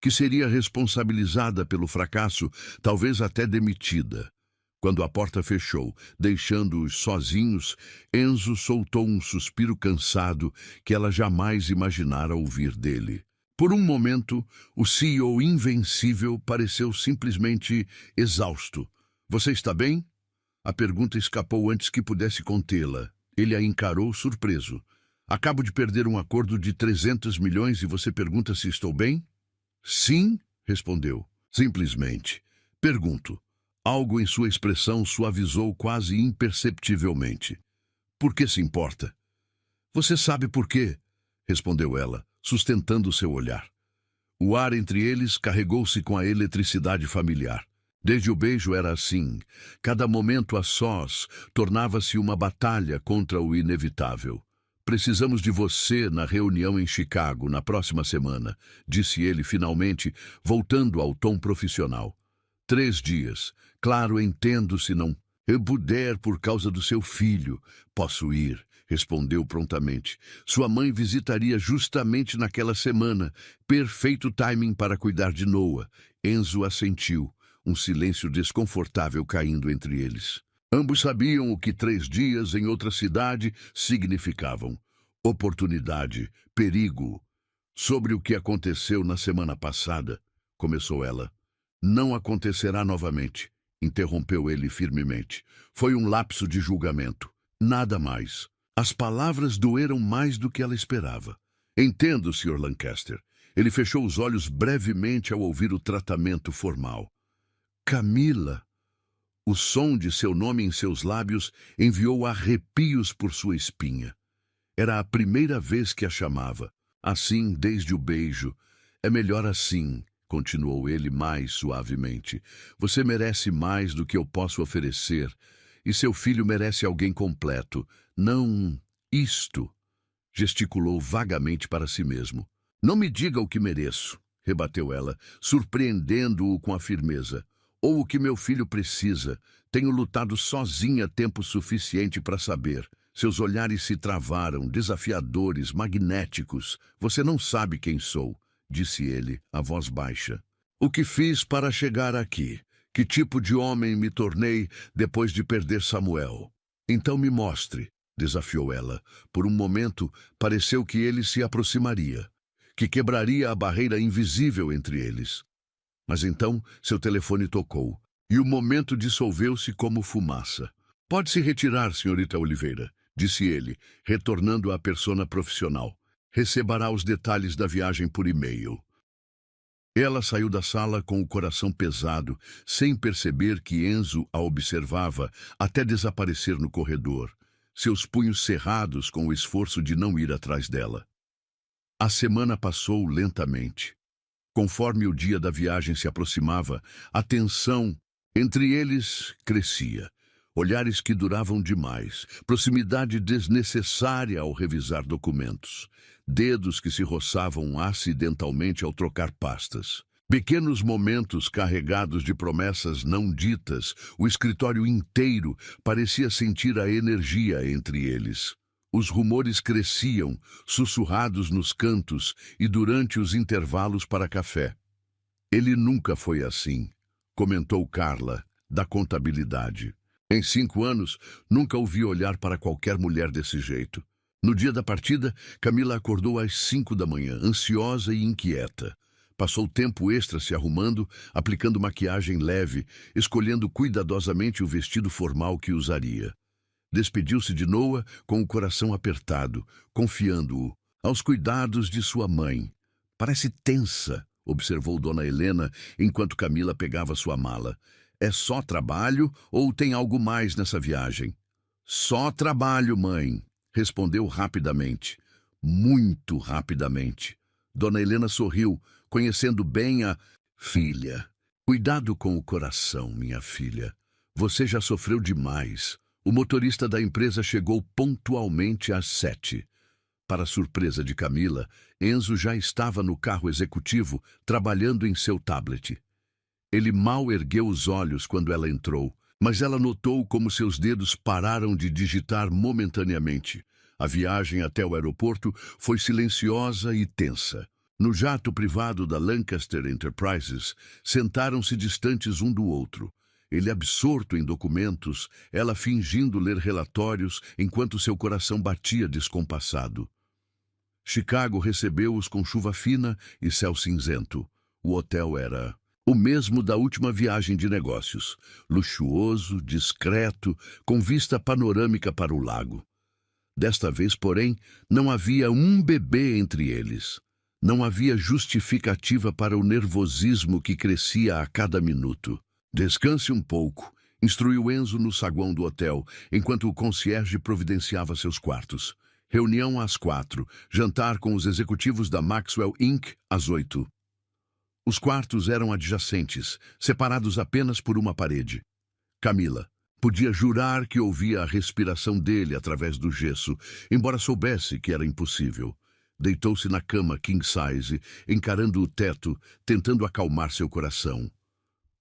Que seria responsabilizada pelo fracasso, talvez até demitida. Quando a porta fechou, deixando-os sozinhos, Enzo soltou um suspiro cansado que ela jamais imaginara ouvir dele. Por um momento, o CEO invencível pareceu simplesmente exausto. "Você está bem?" A pergunta escapou antes que pudesse contê-la. Ele a encarou surpreso. "Acabo de perder um acordo de 300 milhões e você pergunta se estou bem?" "Sim", respondeu. "Simplesmente. Pergunto." Algo em sua expressão suavizou quase imperceptivelmente. "Por que se importa?" "Você sabe por quê", respondeu ela, sustentando seu olhar. O ar entre eles carregou-se com a eletricidade familiar. Desde o beijo era assim. Cada momento a sós tornava-se uma batalha contra o inevitável. "Precisamos de você na reunião em Chicago na próxima semana", disse ele finalmente, voltando ao tom profissional. 3 dias. "Claro, entendo se não eu puder por causa do seu filho." "Posso ir", respondeu prontamente. Sua mãe visitaria justamente naquela semana. Perfeito timing para cuidar de Noah. Enzo assentiu, um silêncio desconfortável caindo entre eles. Ambos sabiam o que 3 dias em outra cidade significavam. Oportunidade, perigo. "Sobre o que aconteceu na semana passada", começou ela. "Não acontecerá novamente", interrompeu ele firmemente. "Foi um lapso de julgamento. Nada mais." As palavras doeram mais do que ela esperava. Entendo, Sr. Lancaster. Ele fechou os olhos brevemente ao ouvir o tratamento formal. Camila. O som de seu nome em seus lábios enviou arrepios por sua espinha. Era a primeira vez que a chamava. Assim, desde o beijo. É melhor assim, continuou ele mais suavemente. Você merece mais do que eu posso oferecer. E seu filho merece alguém completo. Não isto, gesticulou vagamente para si mesmo. Não me diga o que mereço, rebateu ela, surpreendendo-o com a firmeza. Ou o que meu filho precisa. Tenho lutado sozinha tempo suficiente para saber. Seus olhares se travaram, desafiadores, magnéticos. Você não sabe quem sou, disse ele, a voz baixa. O que fiz para chegar aqui? Que tipo de homem me tornei depois de perder Samuel? Então me mostre, desafiou ela. Por um momento, pareceu que ele se aproximaria, que quebraria a barreira invisível entre eles. Mas então seu telefone tocou, e o momento dissolveu-se como fumaça. Pode se retirar, senhorita Oliveira, disse ele, retornando à persona profissional. Receberá os detalhes da viagem por e-mail. Ela saiu da sala com o coração pesado, sem perceber que Enzo a observava até desaparecer no corredor, seus punhos cerrados com o esforço de não ir atrás dela. A semana passou lentamente. Conforme o dia da viagem se aproximava, a tensão entre eles crescia. Olhares que duravam demais, proximidade desnecessária ao revisar documentos, dedos que se roçavam acidentalmente ao trocar pastas. Pequenos momentos carregados de promessas não ditas, o escritório inteiro parecia sentir a energia entre eles. Os rumores cresciam, sussurrados nos cantos e durante os intervalos para café. Ele nunca foi assim, comentou Carla, da contabilidade. Em 5 anos, nunca o vi olhar para qualquer mulher desse jeito. No dia da partida, Camila acordou às 5 da manhã, ansiosa e inquieta. Passou tempo extra se arrumando, aplicando maquiagem leve, escolhendo cuidadosamente o vestido formal que usaria. Despediu-se de Noah com o coração apertado, confiando-o aos cuidados de sua mãe. Parece tensa, observou Dona Helena enquanto Camila pegava sua mala. É só trabalho ou tem algo mais nessa viagem? Só trabalho, mãe, respondeu rapidamente. Muito rapidamente. Dona Helena sorriu, conhecendo bem a filha. Cuidado com o coração, minha filha. Você já sofreu demais. O motorista da empresa chegou pontualmente às 7. Para surpresa de Camila, Enzo já estava no carro executivo, trabalhando em seu tablet. Ele mal ergueu os olhos quando ela entrou, mas ela notou como seus dedos pararam de digitar momentaneamente. A viagem até o aeroporto foi silenciosa e tensa. No jato privado da Lancaster Enterprises, sentaram-se distantes um do outro. Ele absorto em documentos, ela fingindo ler relatórios enquanto seu coração batia descompassado. Chicago recebeu-os com chuva fina e céu cinzento. O hotel era o mesmo da última viagem de negócios, luxuoso, discreto, com vista panorâmica para o lago. Desta vez, porém, não havia um bebê entre eles. Não havia justificativa para o nervosismo que crescia a cada minuto. Descanse um pouco, instruiu Enzo no saguão do hotel, enquanto o concierge providenciava seus quartos. Reunião às 4, jantar com os executivos da Maxwell Inc. às 8. Os quartos eram adjacentes, separados apenas por uma parede. Camila podia jurar que ouvia a respiração dele através do gesso, embora soubesse que era impossível. Deitou-se na cama king size, encarando o teto, tentando acalmar seu coração.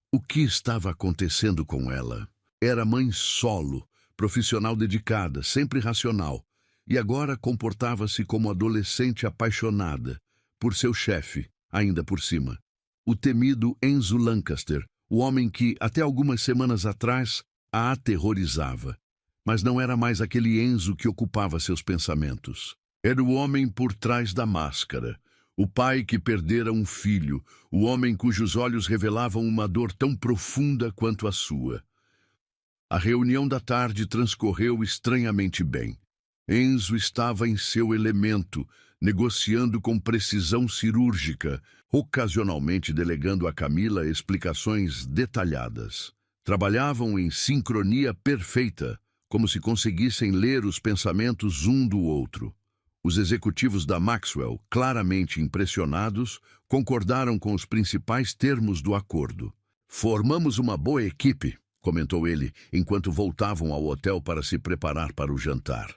O que estava acontecendo com ela? Era mãe solo, profissional dedicada, sempre racional, e agora comportava-se como adolescente apaixonada por seu chefe, ainda por cima. O temido Enzo Lancaster, o homem que, até algumas semanas atrás, a aterrorizava. Mas não era mais aquele Enzo que ocupava seus pensamentos. Era o homem por trás da máscara, o pai que perdera um filho, o homem cujos olhos revelavam uma dor tão profunda quanto a sua. A reunião da tarde transcorreu estranhamente bem. Enzo estava em seu elemento, negociando com precisão cirúrgica, ocasionalmente delegando a Camila explicações detalhadas. Trabalhavam em sincronia perfeita, como se conseguissem ler os pensamentos um do outro. Os executivos da Maxwell, claramente impressionados, concordaram com os principais termos do acordo. "Formamos uma boa equipe", comentou ele, enquanto voltavam ao hotel para se preparar para o jantar.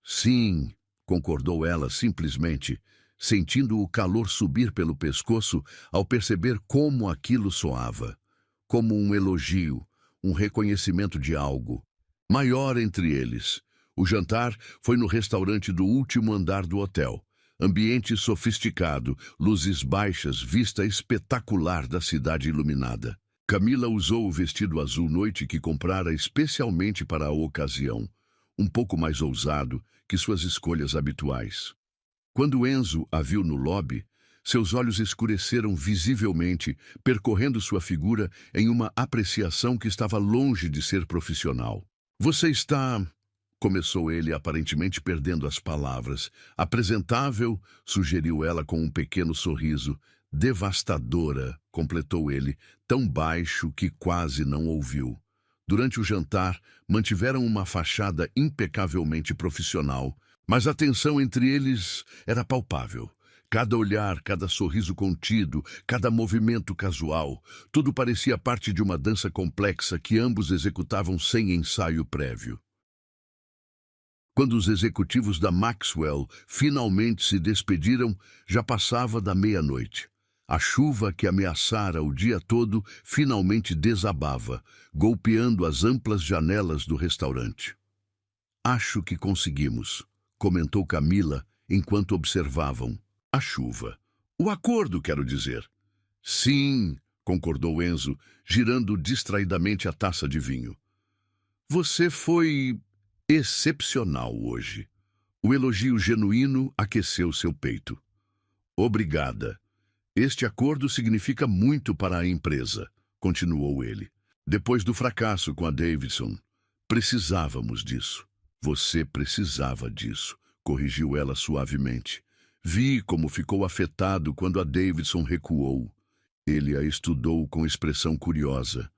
"Sim", concordou ela simplesmente, sentindo o calor subir pelo pescoço ao perceber como aquilo soava. Como um elogio, um reconhecimento de algo maior entre eles. O jantar foi no restaurante do último andar do hotel. Ambiente sofisticado, luzes baixas, vista espetacular da cidade iluminada. Camila usou o vestido azul noite que comprara especialmente para a ocasião, um pouco mais ousado que suas escolhas habituais. Quando Enzo a viu no lobby, seus olhos escureceram visivelmente, percorrendo sua figura em uma apreciação que estava longe de ser profissional. "Você está..." começou ele, aparentemente perdendo as palavras. "Apresentável", sugeriu ela com um pequeno sorriso. "Devastadora", completou ele, tão baixo que quase não ouviu. Durante o jantar, mantiveram uma fachada impecavelmente profissional, mas a tensão entre eles era palpável. Cada olhar, cada sorriso contido, cada movimento casual, tudo parecia parte de uma dança complexa que ambos executavam sem ensaio prévio. Quando os executivos da Maxwell finalmente se despediram, já passava da meia-noite. A chuva que ameaçara o dia todo finalmente desabava, golpeando as amplas janelas do restaurante. "Acho que conseguimos", comentou Camila enquanto observavam. "A chuva. O acordo, quero dizer." "Sim", concordou Enzo, girando distraidamente a taça de vinho. "Você foi excepcional hoje." O elogio genuíno aqueceu seu peito. "Obrigada. Este acordo significa muito para a empresa", continuou ele. "Depois do fracasso com a Davidson, precisávamos disso." "Você precisava disso", corrigiu ela suavemente. "Vi como ficou afetado quando a Davidson recuou." Ele a estudou com expressão curiosa.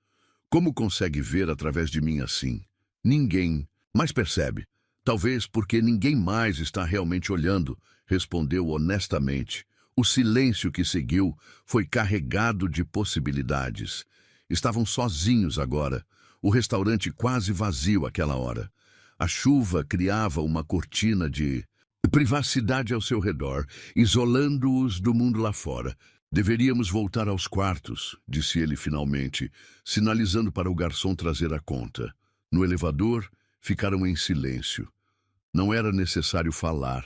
"Como consegue ver através de mim assim?" "Ninguém. Mas percebe. Talvez porque ninguém mais está realmente olhando", respondeu honestamente. O silêncio que seguiu foi carregado de possibilidades. Estavam sozinhos agora, o restaurante quase vazio àquela hora. A chuva criava uma cortina de privacidade ao seu redor, isolando-os do mundo lá fora. "Deveríamos voltar aos quartos", disse ele finalmente, sinalizando para o garçom trazer a conta. No elevador, ficaram em silêncio. Não era necessário falar.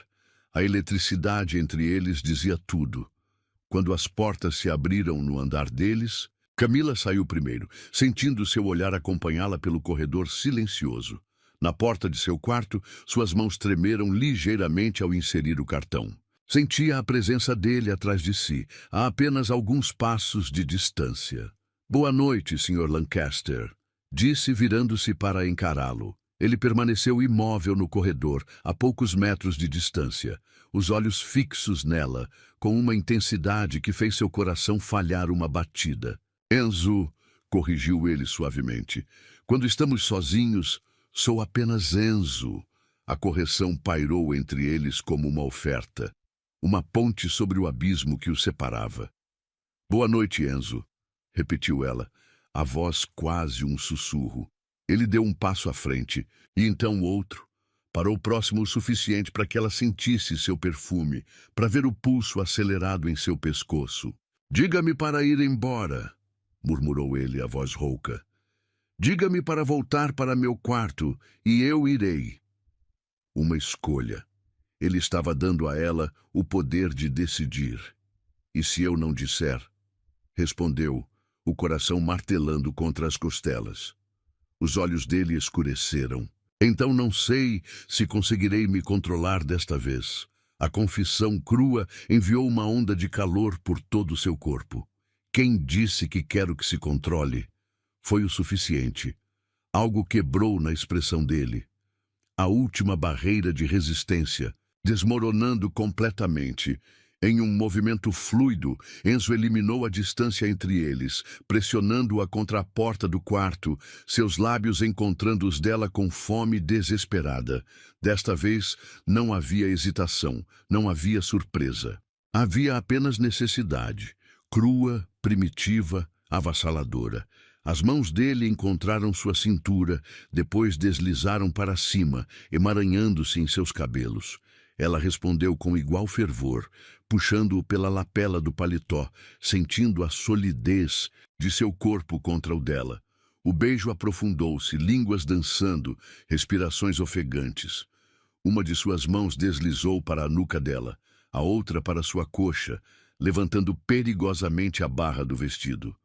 A eletricidade entre eles dizia tudo. Quando as portas se abriram no andar deles, Camila saiu primeiro, sentindo seu olhar acompanhá-la pelo corredor silencioso. Na porta de seu quarto, suas mãos tremeram ligeiramente ao inserir o cartão. Sentia a presença dele atrás de si, a apenas alguns passos de distância. "Boa noite, Sr. Lancaster", disse virando-se para encará-lo. Ele permaneceu imóvel no corredor, a poucos metros de distância, os olhos fixos nela, com uma intensidade que fez seu coração falhar uma batida. "Enzo", corrigiu ele suavemente. "Quando estamos sozinhos, sou apenas Enzo." A correção pairou entre eles como uma oferta, uma ponte sobre o abismo que os separava. "Boa noite, Enzo", repetiu ela, a voz quase um sussurro. Ele deu um passo à frente, e então outro. Parou próximo o suficiente para que ela sentisse seu perfume, para ver o pulso acelerado em seu pescoço. "Diga-me para ir embora", murmurou ele, a voz rouca. "Diga-me para voltar para meu quarto, e eu irei." Uma escolha. Ele estava dando a ela o poder de decidir. "E se eu não disser?" respondeu, o coração martelando contra as costelas. Os olhos dele escureceram. "Então não sei se conseguirei me controlar desta vez." A confissão crua enviou uma onda de calor por todo o seu corpo. "Quem disse que quero que se controle?" Foi o suficiente. Algo quebrou na expressão dele. a última barreira de resistência, desmoronando completamente. Em um movimento fluido, Enzo eliminou a distância entre eles, pressionando-a contra a porta do quarto, seus lábios encontrando os dela com fome desesperada. Desta vez, não havia hesitação, não havia surpresa. Havia apenas necessidade, crua, primitiva, avassaladora. As mãos dele encontraram sua cintura, depois deslizaram para cima, emaranhando-se em seus cabelos. Ela respondeu com igual fervor, puxando-o pela lapela do paletó, sentindo a solidez de seu corpo contra o dela. O beijo aprofundou-se, línguas dançando, respirações ofegantes. Uma de suas mãos deslizou para a nuca dela, a outra para sua coxa, levantando perigosamente a barra do vestido.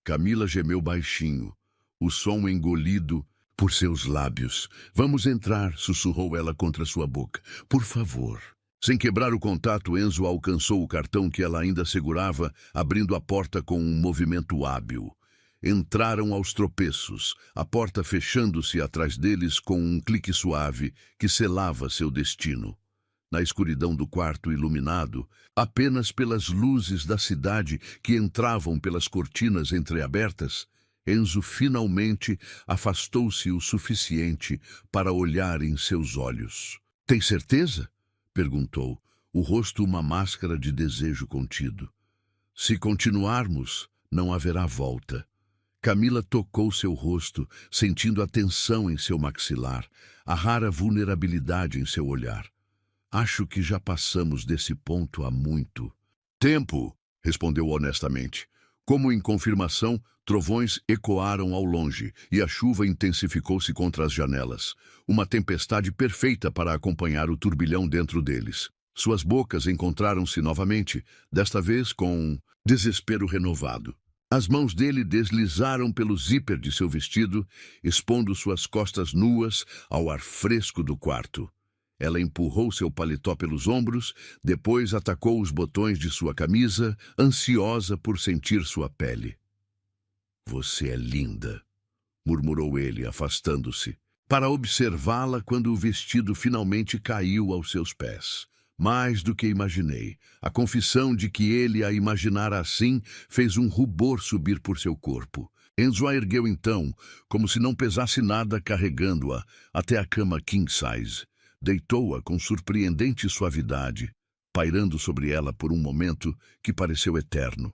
Camila gemeu baixinho, o som engolido por seus lábios. "Vamos entrar", sussurrou ela contra sua boca. "Por favor." Sem quebrar o contato, Enzo alcançou o cartão que ela ainda segurava, abrindo a porta com um movimento hábil. Entraram aos tropeços, a porta fechando-se atrás deles com um clique suave que selava seu destino. Na escuridão do quarto iluminado, apenas pelas luzes da cidade que entravam pelas cortinas entreabertas, Enzo finalmente afastou-se o suficiente para olhar em seus olhos. "Tem certeza?" perguntou, o rosto uma máscara de desejo contido. "Se continuarmos, não haverá volta." Camila tocou seu rosto, sentindo a tensão em seu maxilar, a rara vulnerabilidade em seu olhar. "Acho que já passamos desse ponto há muito." "Tempo", respondeu honestamente. Como em confirmação, trovões ecoaram ao longe e a chuva intensificou-se contra as janelas. Uma tempestade perfeita para acompanhar o turbilhão dentro deles. Suas bocas encontraram-se novamente, desta vez com desespero renovado. As mãos dele deslizaram pelo zíper de seu vestido, expondo suas costas nuas ao ar fresco do quarto. Ela empurrou seu paletó pelos ombros, depois atacou os botões de sua camisa, ansiosa por sentir sua pele. "Você é linda", murmurou ele, afastando-se, para observá-la quando o vestido finalmente caiu aos seus pés. Mais do que imaginei. A confissão de que ele a imaginara assim fez um rubor subir por seu corpo. Enzo a ergueu então, como se não pesasse nada, carregando-a até a cama king size. Deitou-a com surpreendente suavidade, pairando sobre ela por um momento que pareceu eterno.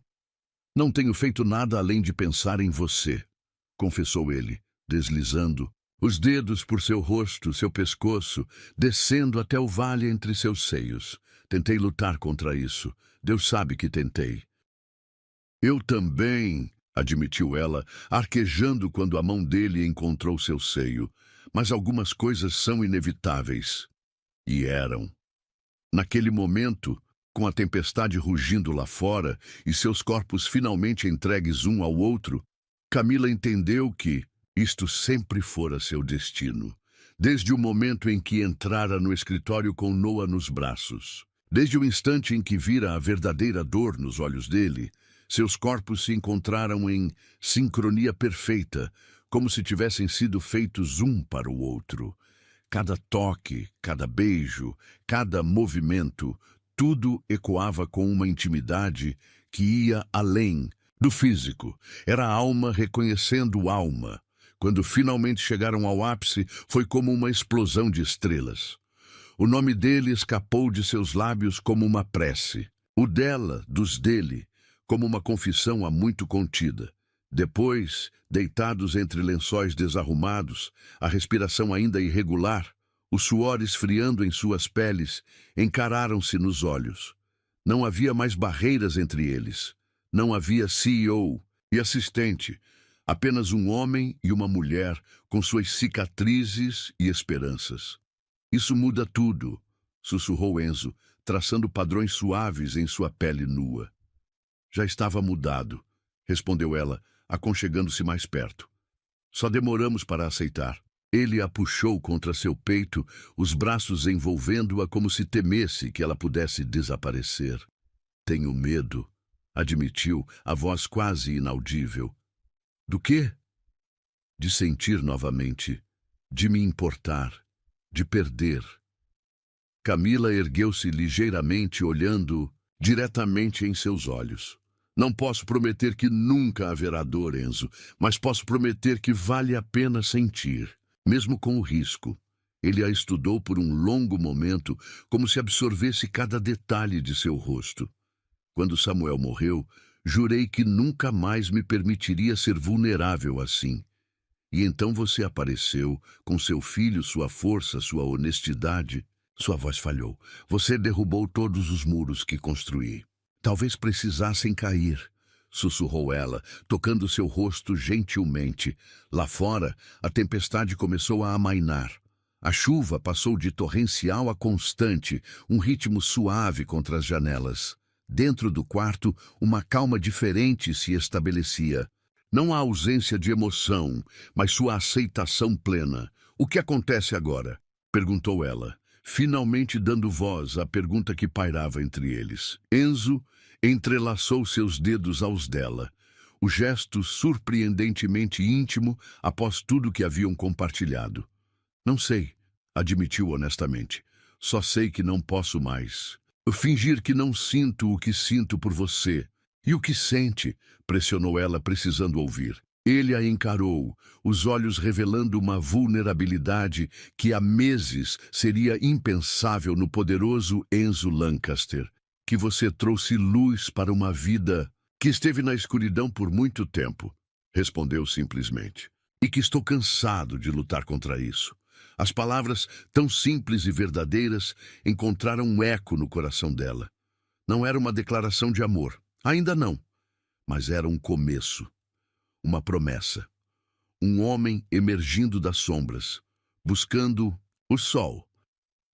"Não tenho feito nada além de pensar em você", confessou ele, deslizando os dedos por seu rosto, seu pescoço, descendo até o vale entre seus seios. "Tentei lutar contra isso. Deus sabe que tentei." "Eu também", admitiu ela, arquejando quando a mão dele encontrou seu seio. "Mas algumas coisas são inevitáveis." E eram. Naquele momento, com a tempestade rugindo lá fora e seus corpos finalmente entregues um ao outro, Camila entendeu que isto sempre fora seu destino. Desde o momento em que entrara no escritório com Noah nos braços. Desde o instante em que vira a verdadeira dor nos olhos dele, seus corpos se encontraram em sincronia perfeita, como se tivessem sido feitos um para o outro. Cada toque, cada beijo, cada movimento, tudo ecoava com uma intimidade que ia além do físico. Era a alma reconhecendo alma. Quando finalmente chegaram ao ápice, foi como uma explosão de estrelas. O nome dele escapou de seus lábios como uma prece. O dela, dos dele, como uma confissão há muito contida. Depois, deitados entre lençóis desarrumados, a respiração ainda irregular, o suor esfriando em suas peles, encararam-se nos olhos. Não havia mais barreiras entre eles. Não havia CEO e assistente, apenas um homem e uma mulher com suas cicatrizes e esperanças. "Isso muda tudo", sussurrou Enzo, traçando padrões suaves em sua pele nua. "Já estava mudado", respondeu ela, aconchegando-se mais perto. "Só demoramos para aceitar." Ele a puxou contra seu peito, os braços envolvendo-a como se temesse que ela pudesse desaparecer. "Tenho medo", admitiu, a voz quase inaudível. "Do quê?" "De sentir novamente, de me importar." de perder. Camila ergueu-se ligeiramente, olhando diretamente em seus olhos. Não posso prometer que nunca haverá dor, Enzo, mas posso prometer que vale a pena sentir, mesmo com o risco. Ele a estudou por um longo momento, como se absorvesse cada detalhe de seu rosto. Quando Samuel morreu, jurei que nunca mais me permitiria ser vulnerável assim. E então você apareceu, com seu filho, sua força, sua honestidade. Sua voz falhou. Você derrubou todos os muros que construí. Talvez precisassem cair, sussurrou ela, tocando seu rosto gentilmente. Lá fora, a tempestade começou a amainar. A chuva passou de torrencial a constante, um ritmo suave contra as janelas. Dentro do quarto, uma calma diferente se estabelecia. Não a ausência de emoção, mas sua aceitação plena. O que acontece agora? Perguntou ela, finalmente dando voz à pergunta que pairava entre eles. Enzo entrelaçou seus dedos aos dela. O gesto surpreendentemente íntimo após tudo que haviam compartilhado. Não sei, admitiu honestamente. Só sei que não posso mais. Fingir que não sinto o que sinto por você. E o que sente? Pressionou ela, precisando ouvir. Ele a encarou, os olhos revelando uma vulnerabilidade que há meses seria impensável no poderoso Enzo Lancaster. Que você trouxe luz para uma vida que esteve na escuridão por muito tempo, respondeu simplesmente. E que estou cansado de lutar contra isso. As palavras, tão simples e verdadeiras, encontraram um eco no coração dela. Não era uma declaração de amor, ainda não, mas era um começo, uma promessa. Um homem emergindo das sombras, buscando o sol.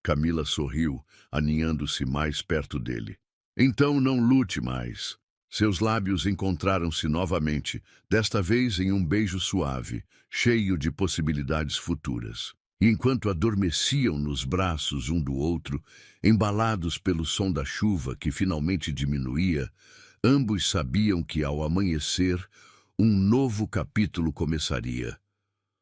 Camila sorriu, aninhando-se mais perto dele. Então não lute mais. Seus lábios encontraram-se novamente, desta vez em um beijo suave, cheio de possibilidades futuras. E enquanto adormeciam nos braços um do outro, embalados pelo som da chuva que finalmente diminuía, ambos sabiam que ao amanhecer, um novo capítulo começaria.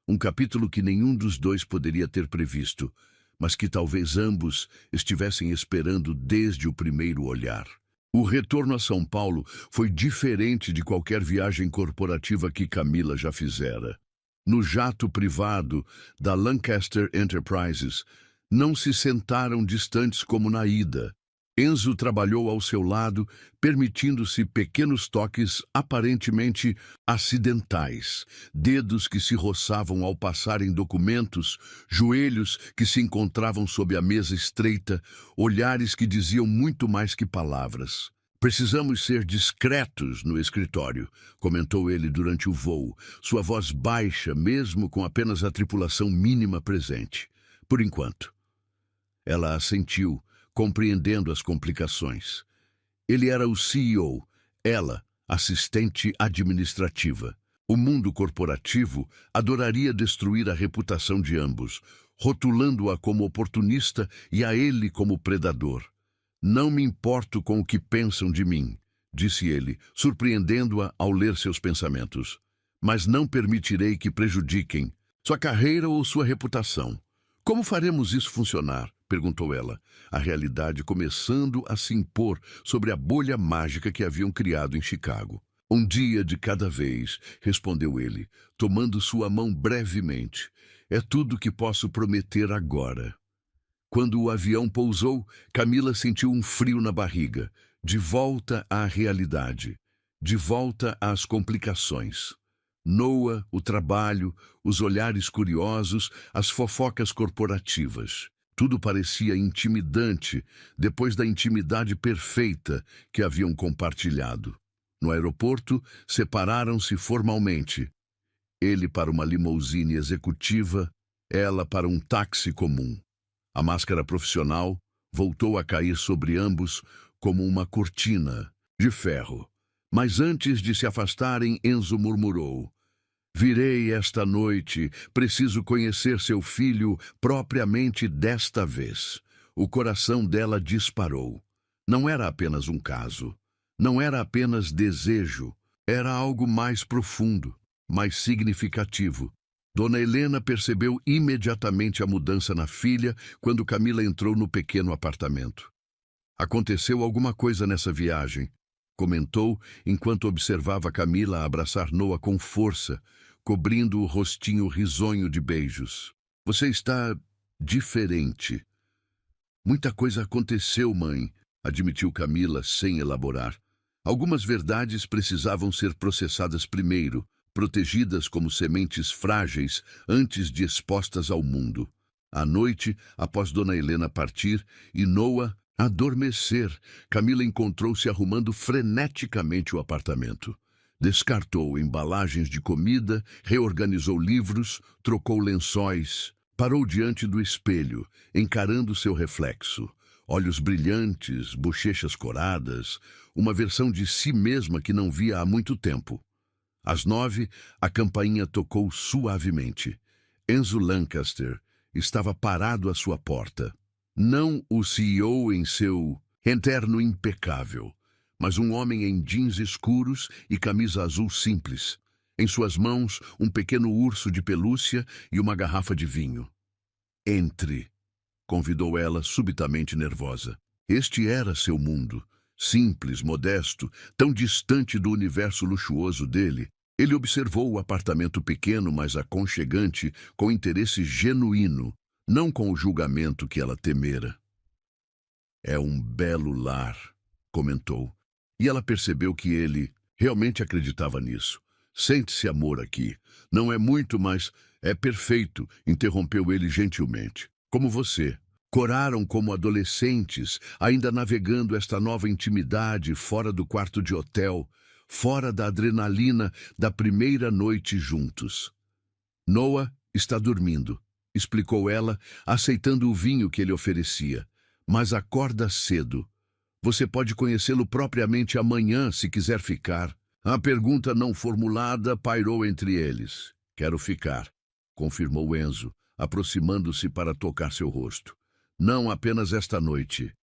Um capítulo que nenhum dos dois poderia ter previsto, mas que talvez ambos estivessem esperando desde o primeiro olhar. O retorno a São Paulo foi diferente de qualquer viagem corporativa que Camila já fizera. No jato privado da Lancaster Enterprises, não se sentaram distantes como na ida. Enzo trabalhou ao seu lado, permitindo-se pequenos toques aparentemente acidentais, dedos que se roçavam ao passar em documentos, joelhos que se encontravam sob a mesa estreita, olhares que diziam muito mais que palavras. Precisamos ser discretos no escritório, comentou ele durante o voo, sua voz baixa mesmo com apenas a tripulação mínima presente. Por enquanto. Ela assentiu, compreendendo as complicações. Ele era o CEO, ela, assistente administrativa. O mundo corporativo adoraria destruir a reputação de ambos, rotulando-a como oportunista e a ele como predador. Não me importo com o que pensam de mim, disse ele, surpreendendo-a ao ler seus pensamentos. Mas não permitirei que prejudiquem sua carreira ou sua reputação. Como faremos isso funcionar? Perguntou ela, a realidade começando a se impor sobre a bolha mágica que haviam criado em Chicago. Um dia de cada vez, respondeu ele, tomando sua mão brevemente. É tudo que posso prometer agora. Quando o avião pousou, Camila sentiu um frio na barriga, de volta à realidade, de volta às complicações. Noah, o trabalho, os olhares curiosos, as fofocas corporativas. Tudo parecia intimidante depois da intimidade perfeita que haviam compartilhado. No aeroporto, separaram-se formalmente. Ele para uma limusine executiva, ela para um táxi comum. A máscara profissional voltou a cair sobre ambos como uma cortina de ferro. Mas antes de se afastarem, Enzo murmurou: Virei esta noite, preciso conhecer seu filho propriamente desta vez. O coração dela disparou. Não era apenas um caso. Não era apenas desejo. Era algo mais profundo, mais significativo. Dona Helena percebeu imediatamente a mudança na filha quando Camila entrou no pequeno apartamento. Aconteceu alguma coisa nessa viagem, comentou enquanto observava Camila abraçar Noah com força, cobrindo o rostinho risonho de beijos. Você está diferente. Muita coisa aconteceu, mãe, admitiu Camila sem elaborar. Algumas verdades precisavam ser processadas primeiro, protegidas como sementes frágeis antes de expostas ao mundo. À noite, após Dona Helena partir e Noah adormecer, Camila encontrou-se arrumando freneticamente o apartamento. Descartou embalagens de comida, reorganizou livros, trocou lençóis, parou diante do espelho, encarando seu reflexo. Olhos brilhantes, bochechas coradas, uma versão de si mesma que não via há muito tempo. Às 9, a campainha tocou suavemente. Enzo Lancaster estava parado à sua porta. Não o CEO em seu interno impecável, mas um homem em jeans escuros e camisa azul simples. Em suas mãos, um pequeno urso de pelúcia e uma garrafa de vinho. Entre, convidou ela, subitamente nervosa. Este era seu mundo. Simples, modesto, tão distante do universo luxuoso dele. Ele observou o apartamento pequeno, mas aconchegante, com interesse genuíno, não com o julgamento que ela temera. É um belo lar, comentou, e ela percebeu que ele realmente acreditava nisso. Sente-se, amor, aqui. Não é muito, mas é perfeito, interrompeu ele gentilmente. Como você. Coraram como adolescentes, ainda navegando esta nova intimidade fora do quarto de hotel, fora da adrenalina da primeira noite juntos. Noah está dormindo, explicou ela, aceitando o vinho que ele oferecia. Mas acorda cedo. Você pode conhecê-lo propriamente amanhã, se quiser ficar. A pergunta não formulada pairou entre eles. Quero ficar, confirmou Enzo, aproximando-se para tocar seu rosto. Não apenas esta noite.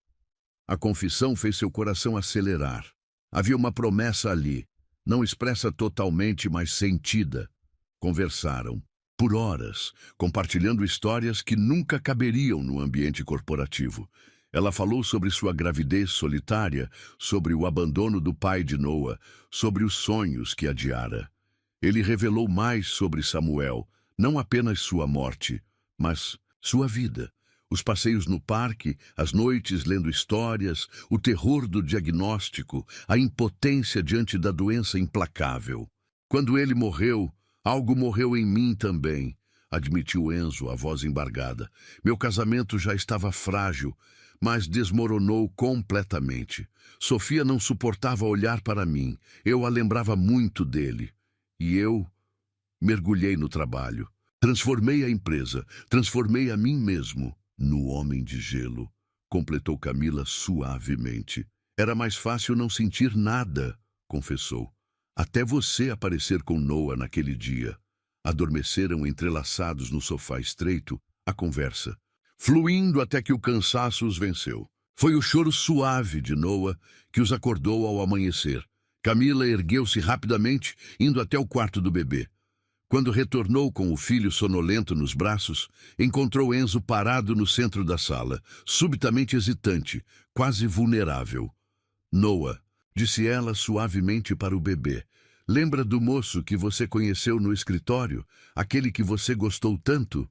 A confissão fez seu coração acelerar. Havia uma promessa ali, não expressa totalmente, mas sentida. Conversaram, por horas, compartilhando histórias que nunca caberiam no ambiente corporativo. Ela falou sobre sua gravidez solitária, sobre o abandono do pai de Noah, sobre os sonhos que adiara. Ele revelou mais sobre Samuel, não apenas sua morte, mas sua vida. Os passeios no parque, as noites lendo histórias, o terror do diagnóstico, a impotência diante da doença implacável. Quando ele morreu, algo morreu em mim também, admitiu Enzo, a voz embargada. Meu casamento já estava frágil, mas desmoronou completamente. Sofia não suportava olhar para mim. Eu a lembrava muito dele. E eu mergulhei no trabalho. Transformei a empresa, transformei a mim mesmo no homem de gelo, completou Camila suavemente. Era mais fácil não sentir nada, confessou. Até você aparecer com Noah naquele dia. Adormeceram entrelaçados no sofá estreito, a conversa, fluindo até que o cansaço os venceu. Foi o choro suave de Noah que os acordou ao amanhecer. Camila ergueu-se rapidamente, indo até o quarto do bebê. Quando retornou com o filho sonolento nos braços, encontrou Enzo parado no centro da sala, subitamente hesitante, quase vulnerável. Noah, disse ela suavemente para o bebê, lembra do moço que você conheceu no escritório, aquele que você gostou tanto?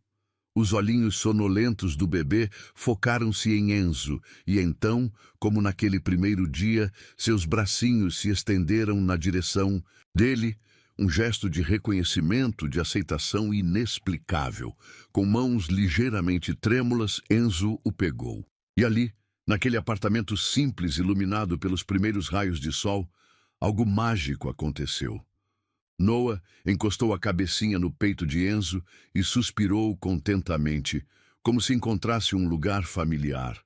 Os olhinhos sonolentos do bebê focaram-se em Enzo, e então, como naquele primeiro dia, seus bracinhos se estenderam na direção dele, um gesto de reconhecimento, de aceitação inexplicável. Com mãos ligeiramente trêmulas, Enzo o pegou. E ali, naquele apartamento simples iluminado pelos primeiros raios de sol, algo mágico aconteceu. Noah encostou a cabecinha no peito de Enzo e suspirou contentamente, como se encontrasse um lugar familiar.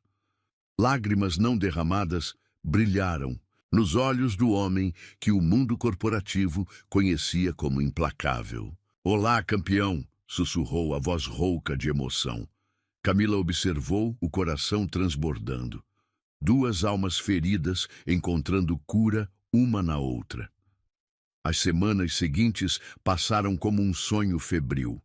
Lágrimas não derramadas brilharam nos olhos do homem que o mundo corporativo conhecia como implacável. Olá, campeão, sussurrou a voz rouca de emoção. Camila observou o coração transbordando. Duas almas feridas encontrando cura uma na outra. As semanas seguintes passaram como um sonho febril.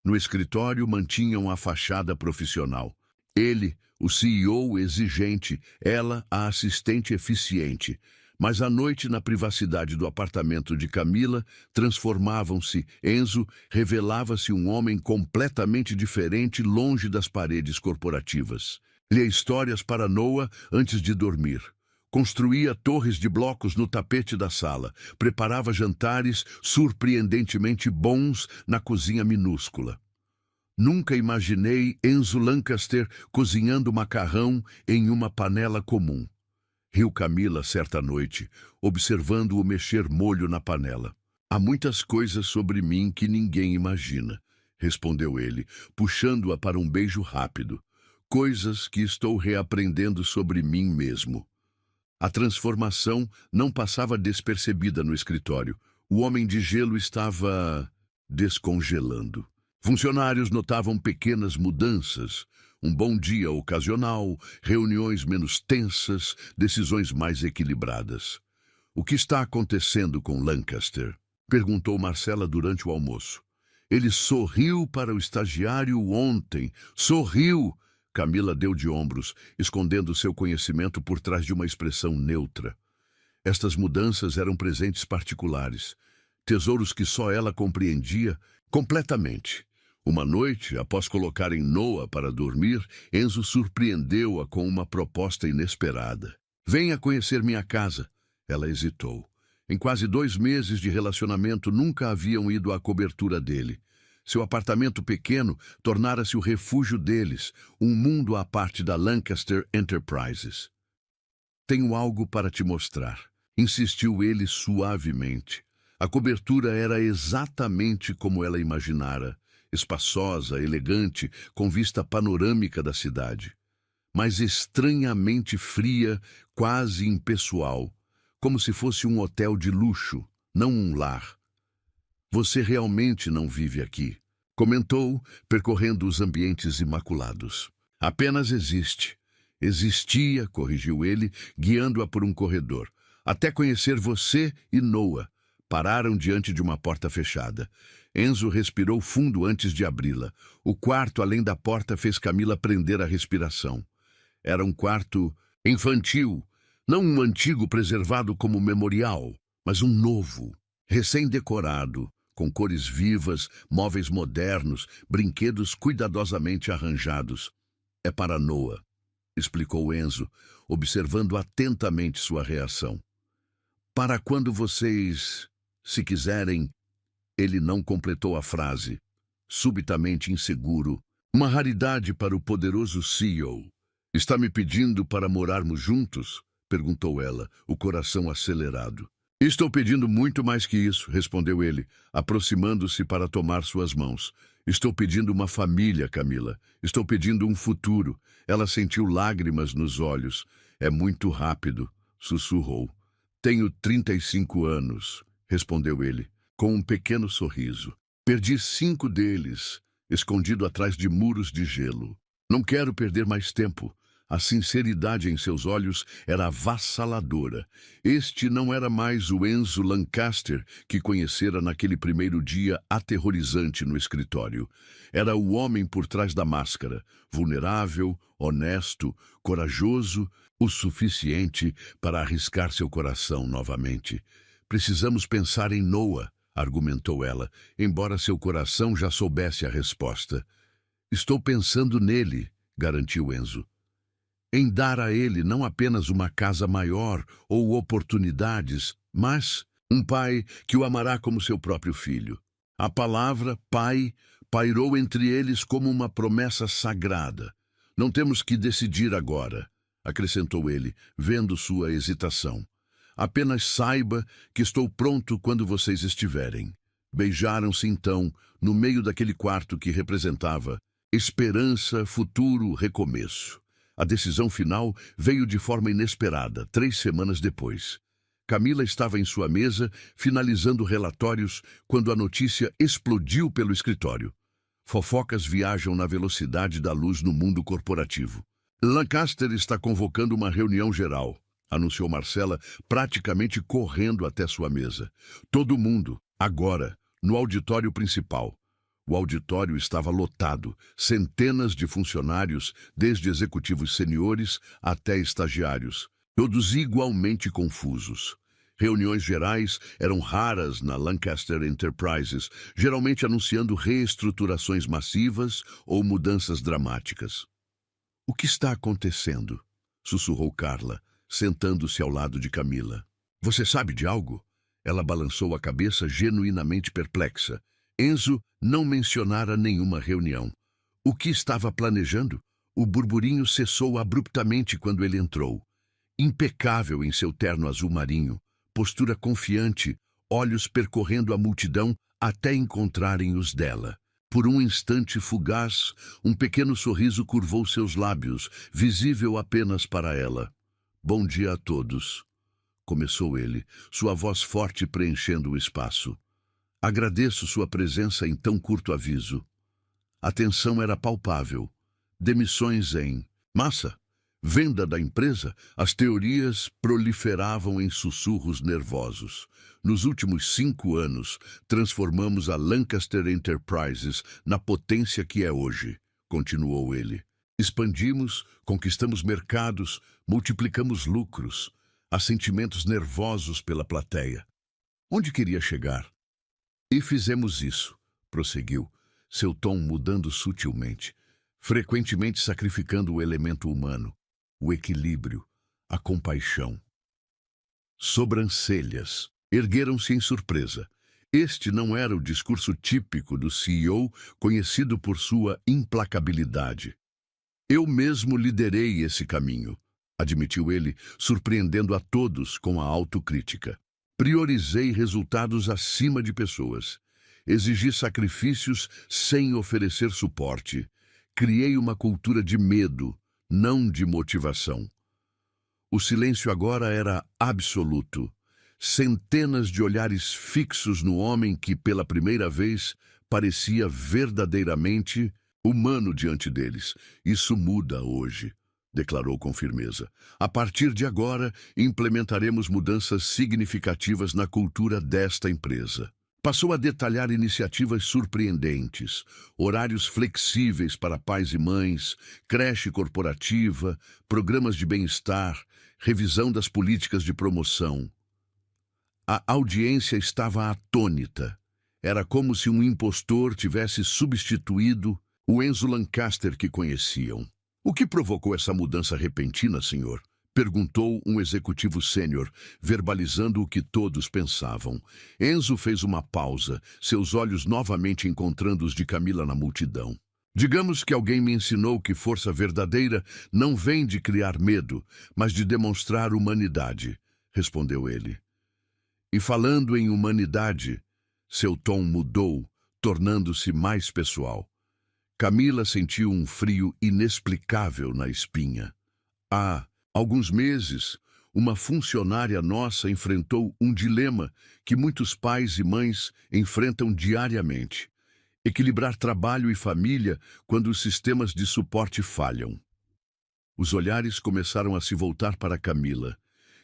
No escritório mantinham a fachada profissional. Ele, o CEO exigente, ela, a assistente eficiente. Mas à noite, na privacidade do apartamento de Camila, transformavam-se. Enzo revelava-se um homem completamente diferente, longe das paredes corporativas. Lia histórias para Noah antes de dormir. Construía torres de blocos no tapete da sala. Preparava jantares surpreendentemente bons na cozinha minúscula. Nunca imaginei Enzo Lancaster cozinhando macarrão em uma panela comum. Riu Camila certa noite, observando-o mexer molho na panela. Há muitas coisas sobre mim que ninguém imagina, respondeu ele, puxando-a para um beijo rápido. Coisas que estou reaprendendo sobre mim mesmo. A transformação não passava despercebida no escritório. O homem de gelo estava descongelando. Funcionários notavam pequenas mudanças. Um bom dia ocasional, reuniões menos tensas, decisões mais equilibradas. O que está acontecendo com Lancaster? Perguntou Marcela durante o almoço. Ele sorriu para o estagiário ontem. Sorriu! Camila deu de ombros, escondendo seu conhecimento por trás de uma expressão neutra. Estas mudanças eram presentes particulares, tesouros que só ela compreendia completamente. Uma noite, após colocarem Noah para dormir, Enzo surpreendeu-a com uma proposta inesperada. Venha conhecer minha casa. Ela hesitou. Em quase 2 meses de relacionamento, nunca haviam ido à cobertura dele. Seu apartamento pequeno tornara-se o refúgio deles, um mundo à parte da Lancaster Enterprises. Tenho algo para te mostrar, insistiu ele suavemente. A cobertura era exatamente como ela imaginara. Espaçosa, elegante, com vista panorâmica da cidade, mas estranhamente fria, quase impessoal, como se fosse um hotel de luxo, não um lar. Você realmente não vive aqui, comentou, percorrendo os ambientes imaculados. Apenas existe. Existia, corrigiu ele, guiando-a por um corredor, até conhecer você e Noah. Pararam diante de uma porta fechada. Enzo respirou fundo antes de abri-la. O quarto, além da porta, fez Camila prender a respiração. Era um quarto infantil, não um antigo preservado como memorial, mas um novo, recém-decorado, com cores vivas, móveis modernos, brinquedos cuidadosamente arranjados. É para Noah, explicou Enzo, observando atentamente sua reação. Para quando vocês, se quiserem... Ele não completou a frase. Subitamente inseguro. Uma raridade para o poderoso CEO. Está me pedindo para morarmos juntos? Perguntou ela, o coração acelerado. Estou pedindo muito mais que isso, respondeu ele, aproximando-se para tomar suas mãos. Estou pedindo uma família, Camila. Estou pedindo um futuro. Ela sentiu lágrimas nos olhos. É muito rápido, sussurrou. Tenho 35 anos, respondeu ele, com um pequeno sorriso. Perdi 5 deles, escondido atrás de muros de gelo. Não quero perder mais tempo. A sinceridade em seus olhos era avassaladora. Este não era mais o Enzo Lancaster que conhecera naquele primeiro dia aterrorizante no escritório. Era o homem por trás da máscara, vulnerável, honesto, corajoso, o suficiente para arriscar seu coração novamente. Precisamos pensar em Noah, argumentou ela, embora seu coração já soubesse a resposta. Estou pensando nele, garantiu Enzo. Em dar a ele não apenas uma casa maior ou oportunidades, mas um pai que o amará como seu próprio filho. A palavra pai pairou entre eles como uma promessa sagrada. Não temos que decidir agora, acrescentou ele, vendo sua hesitação. Apenas saiba que estou pronto quando vocês estiverem. Beijaram-se então, no meio daquele quarto que representava esperança, futuro, recomeço. A decisão final veio de forma inesperada, 3 semanas depois. Camila estava em sua mesa, finalizando relatórios, quando a notícia explodiu pelo escritório. Fofocas viajam na velocidade da luz no mundo corporativo. Lancaster está convocando uma reunião geral, anunciou Marcela, praticamente correndo até sua mesa. Todo mundo, agora, no auditório principal. O auditório estava lotado, centenas de funcionários, desde executivos seniores até estagiários, todos igualmente confusos. Reuniões gerais eram raras na Lancaster Enterprises, geralmente anunciando reestruturações massivas ou mudanças dramáticas. "O que está acontecendo?" sussurrou Carla, sentando-se ao lado de Camila. "Você sabe de algo?" Ela balançou a cabeça, genuinamente perplexa. Enzo não mencionara nenhuma reunião. O que estava planejando? O burburinho cessou abruptamente quando ele entrou. Impecável em seu terno azul marinho, postura confiante, olhos percorrendo a multidão até encontrarem os dela. Por um instante fugaz, um pequeno sorriso curvou seus lábios, visível apenas para ela. "Bom dia a todos", começou ele, sua voz forte preenchendo o espaço. "Agradeço sua presença em tão curto aviso." A tensão era palpável. Demissões em massa, venda da empresa, as teorias proliferavam em sussurros nervosos. "Nos últimos 5 anos, transformamos a Lancaster Enterprises na potência que é hoje", continuou ele. "Expandimos, conquistamos mercados, multiplicamos lucros." Há sentimentos nervosos pela plateia. Onde queria chegar? "E fizemos isso", prosseguiu, seu tom mudando sutilmente, frequentemente sacrificando o elemento humano, o equilíbrio, a compaixão. Sobrancelhas ergueram-se em surpresa. Este não era o discurso típico do CEO, conhecido por sua implacabilidade. "Eu mesmo liderei esse caminho", admitiu ele, surpreendendo a todos com a autocrítica. "Priorizei resultados acima de pessoas. Exigi sacrifícios sem oferecer suporte. Criei uma cultura de medo, não de motivação." O silêncio agora era absoluto. Centenas de olhares fixos no homem que, pela primeira vez, parecia verdadeiramente humano diante deles. "Isso muda hoje", declarou com firmeza. "A partir de agora, implementaremos mudanças significativas na cultura desta empresa." Passou a detalhar iniciativas surpreendentes, horários flexíveis para pais e mães, creche corporativa, programas de bem-estar, revisão das políticas de promoção. A audiência estava atônita. Era como se um impostor tivesse substituído o Enzo Lancaster que conheciam. "O que provocou essa mudança repentina, senhor?" perguntou um executivo sênior, verbalizando o que todos pensavam. Enzo fez uma pausa, seus olhos novamente encontrando os de Camila na multidão. "Digamos que alguém me ensinou que força verdadeira não vem de criar medo, mas de demonstrar humanidade", respondeu ele. E falando em humanidade, seu tom mudou, tornando-se mais pessoal. Camila sentiu um frio inexplicável na espinha. Há alguns meses, uma funcionária nossa enfrentou um dilema que muitos pais e mães enfrentam diariamente: equilibrar trabalho e família quando os sistemas de suporte falham. Os olhares começaram a se voltar para Camila,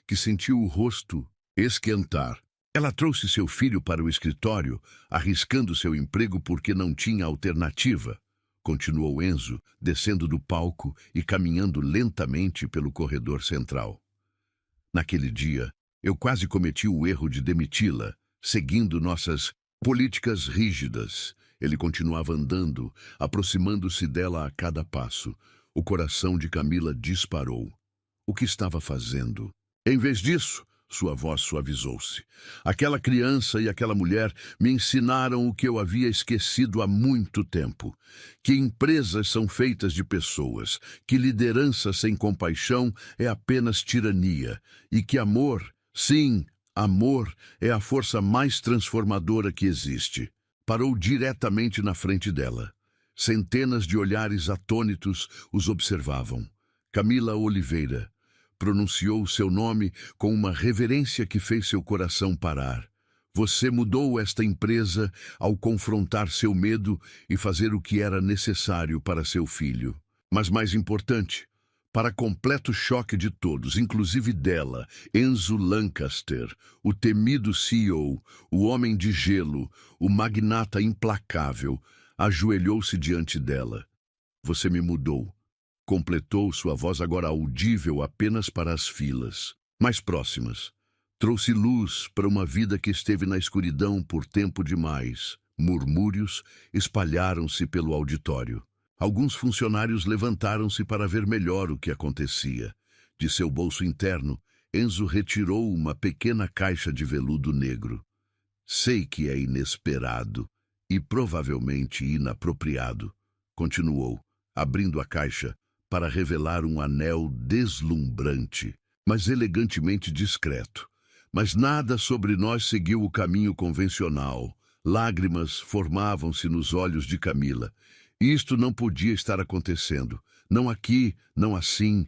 que sentiu o rosto esquentar. Ela trouxe seu filho para o escritório, arriscando seu emprego porque não tinha alternativa, continuou Enzo, descendo do palco e caminhando lentamente pelo corredor central. "Naquele dia, eu quase cometi o erro de demiti-la, seguindo nossas políticas rígidas." Ele continuava andando, aproximando-se dela a cada passo. O coração de Camila disparou. O que estava fazendo? "Em vez disso", sua voz suavizou-se, "aquela criança e aquela mulher me ensinaram o que eu havia esquecido há muito tempo: que empresas são feitas de pessoas, que liderança sem compaixão é apenas tirania, e que amor, sim, amor, é a força mais transformadora que existe." Parou diretamente na frente dela. Centenas de olhares atônitos os observavam. Camila Oliveira pronunciou seu nome com uma reverência que fez seu coração parar. "Você mudou esta empresa ao confrontar seu medo e fazer o que era necessário para seu filho. Mas mais importante, para completo choque de todos, inclusive dela, Enzo Lancaster, o temido CEO, o homem de gelo, o magnata implacável, ajoelhou-se diante dela. Você me mudou, completou sua voz agora audível apenas para as filas mais próximas. Trouxe luz para uma vida que esteve na escuridão por tempo demais. Murmúrios espalharam-se pelo auditório. Alguns funcionários levantaram-se para ver melhor o que acontecia. De seu bolso interno, Enzo retirou uma pequena caixa de veludo negro. Sei que é inesperado e provavelmente inapropriado, continuou, abrindo a caixa para revelar um anel deslumbrante, mas elegantemente discreto. Mas nada sobre nós seguiu o caminho convencional. Lágrimas formavam-se nos olhos de Camila. Isto não podia estar acontecendo. Não aqui, não assim.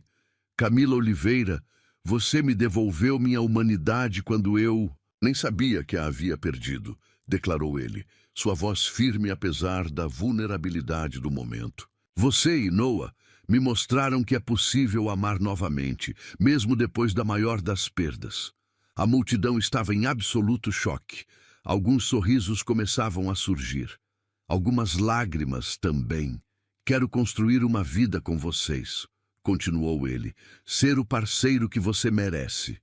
Camila Oliveira, você me devolveu minha humanidade quando eu nem sabia que a havia perdido, declarou ele, sua voz firme apesar da vulnerabilidade do momento. Você e Noah me mostraram que é possível amar novamente, mesmo depois da maior das perdas. A multidão estava em absoluto choque. Alguns sorrisos começavam a surgir. Algumas lágrimas também. Quero construir uma vida com vocês, continuou ele. Ser o parceiro que você merece.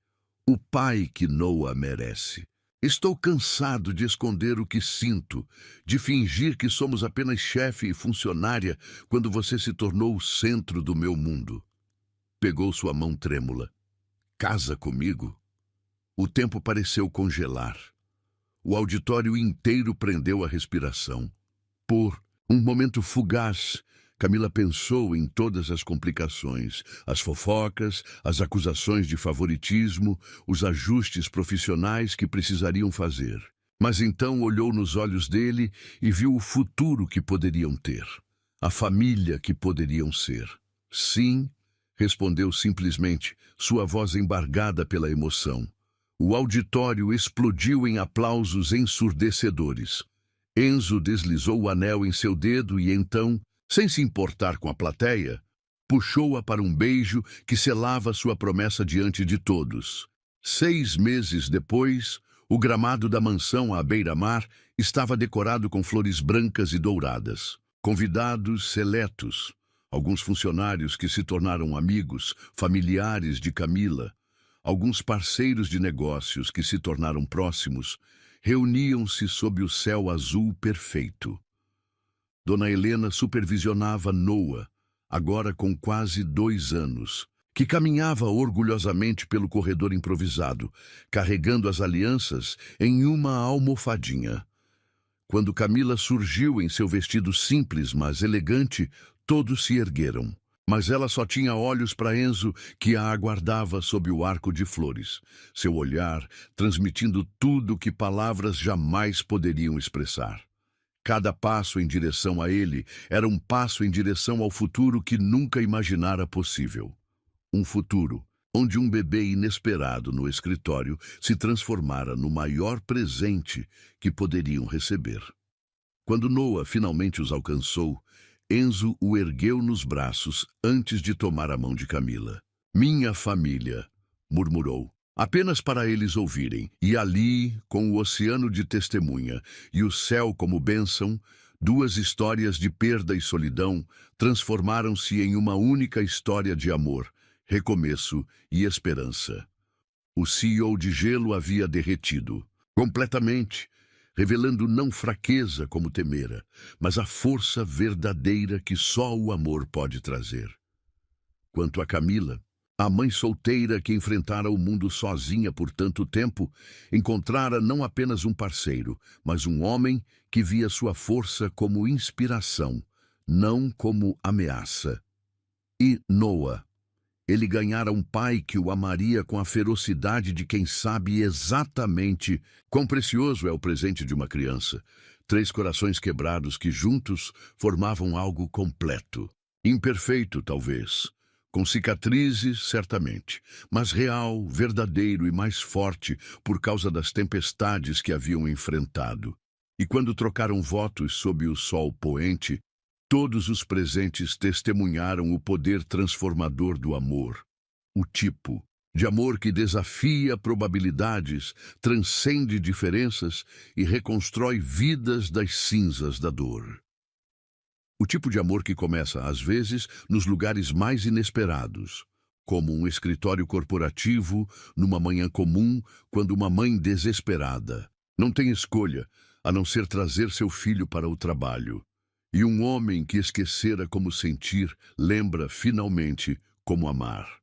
O pai que Noah merece. Estou cansado de esconder o que sinto, de fingir que somos apenas chefe e funcionária quando você se tornou o centro do meu mundo. Pegou sua mão trêmula. Casa comigo? O tempo pareceu congelar. O auditório inteiro prendeu a respiração. Por um momento fugaz, Camila pensou em todas as complicações, as fofocas, as acusações de favoritismo, os ajustes profissionais que precisariam fazer. Mas então olhou nos olhos dele e viu o futuro que poderiam ter, a família que poderiam ser. Sim, respondeu simplesmente, sua voz embargada pela emoção. O auditório explodiu em aplausos ensurdecedores. Enzo deslizou o anel em seu dedo e então, sem se importar com a plateia, puxou-a para um beijo que selava sua promessa diante de todos. 6 meses depois, o gramado da mansão à beira-mar estava decorado com flores brancas e douradas. Convidados seletos, alguns funcionários que se tornaram amigos, familiares de Camila, alguns parceiros de negócios que se tornaram próximos, reuniam-se sob o céu azul perfeito. Dona Helena supervisionava Noah, agora com quase 2 anos, que caminhava orgulhosamente pelo corredor improvisado, carregando as alianças em uma almofadinha. Quando Camila surgiu em seu vestido simples, mas elegante, todos se ergueram. Mas ela só tinha olhos para Enzo, que a aguardava sob o arco de flores, seu olhar transmitindo tudo que palavras jamais poderiam expressar. Cada passo em direção a ele era um passo em direção ao futuro que nunca imaginara possível. Um futuro onde um bebê inesperado no escritório se transformara no maior presente que poderiam receber. Quando Noah finalmente os alcançou, Enzo o ergueu nos braços antes de tomar a mão de Camila. Minha família, murmurou, apenas para eles ouvirem. E ali, com o oceano de testemunha e o céu como bênção, 2 histórias de perda e solidão transformaram-se em uma única história de amor, recomeço e esperança. O CEO de gelo havia derretido, completamente, revelando não fraqueza como temera, mas a força verdadeira que só o amor pode trazer. Quanto a Camila, a mãe solteira que enfrentara o mundo sozinha por tanto tempo, encontrara não apenas um parceiro, mas um homem que via sua força como inspiração, não como ameaça. E Noah, ele ganhara um pai que o amaria com a ferocidade de quem sabe exatamente quão precioso é o presente de uma criança. 3 corações quebrados que juntos formavam algo completo. Imperfeito, talvez. Com cicatrizes, certamente. Mas real, verdadeiro e mais forte por causa das tempestades que haviam enfrentado. E quando trocaram votos sob o sol poente, todos os presentes testemunharam o poder transformador do amor. O tipo de amor que desafia probabilidades, transcende diferenças e reconstrói vidas das cinzas da dor. O tipo de amor que começa, às vezes, nos lugares mais inesperados, como um escritório corporativo, numa manhã comum, quando uma mãe desesperada não tem escolha a não ser trazer seu filho para o trabalho. E um homem que esquecera como sentir, lembra finalmente como amar.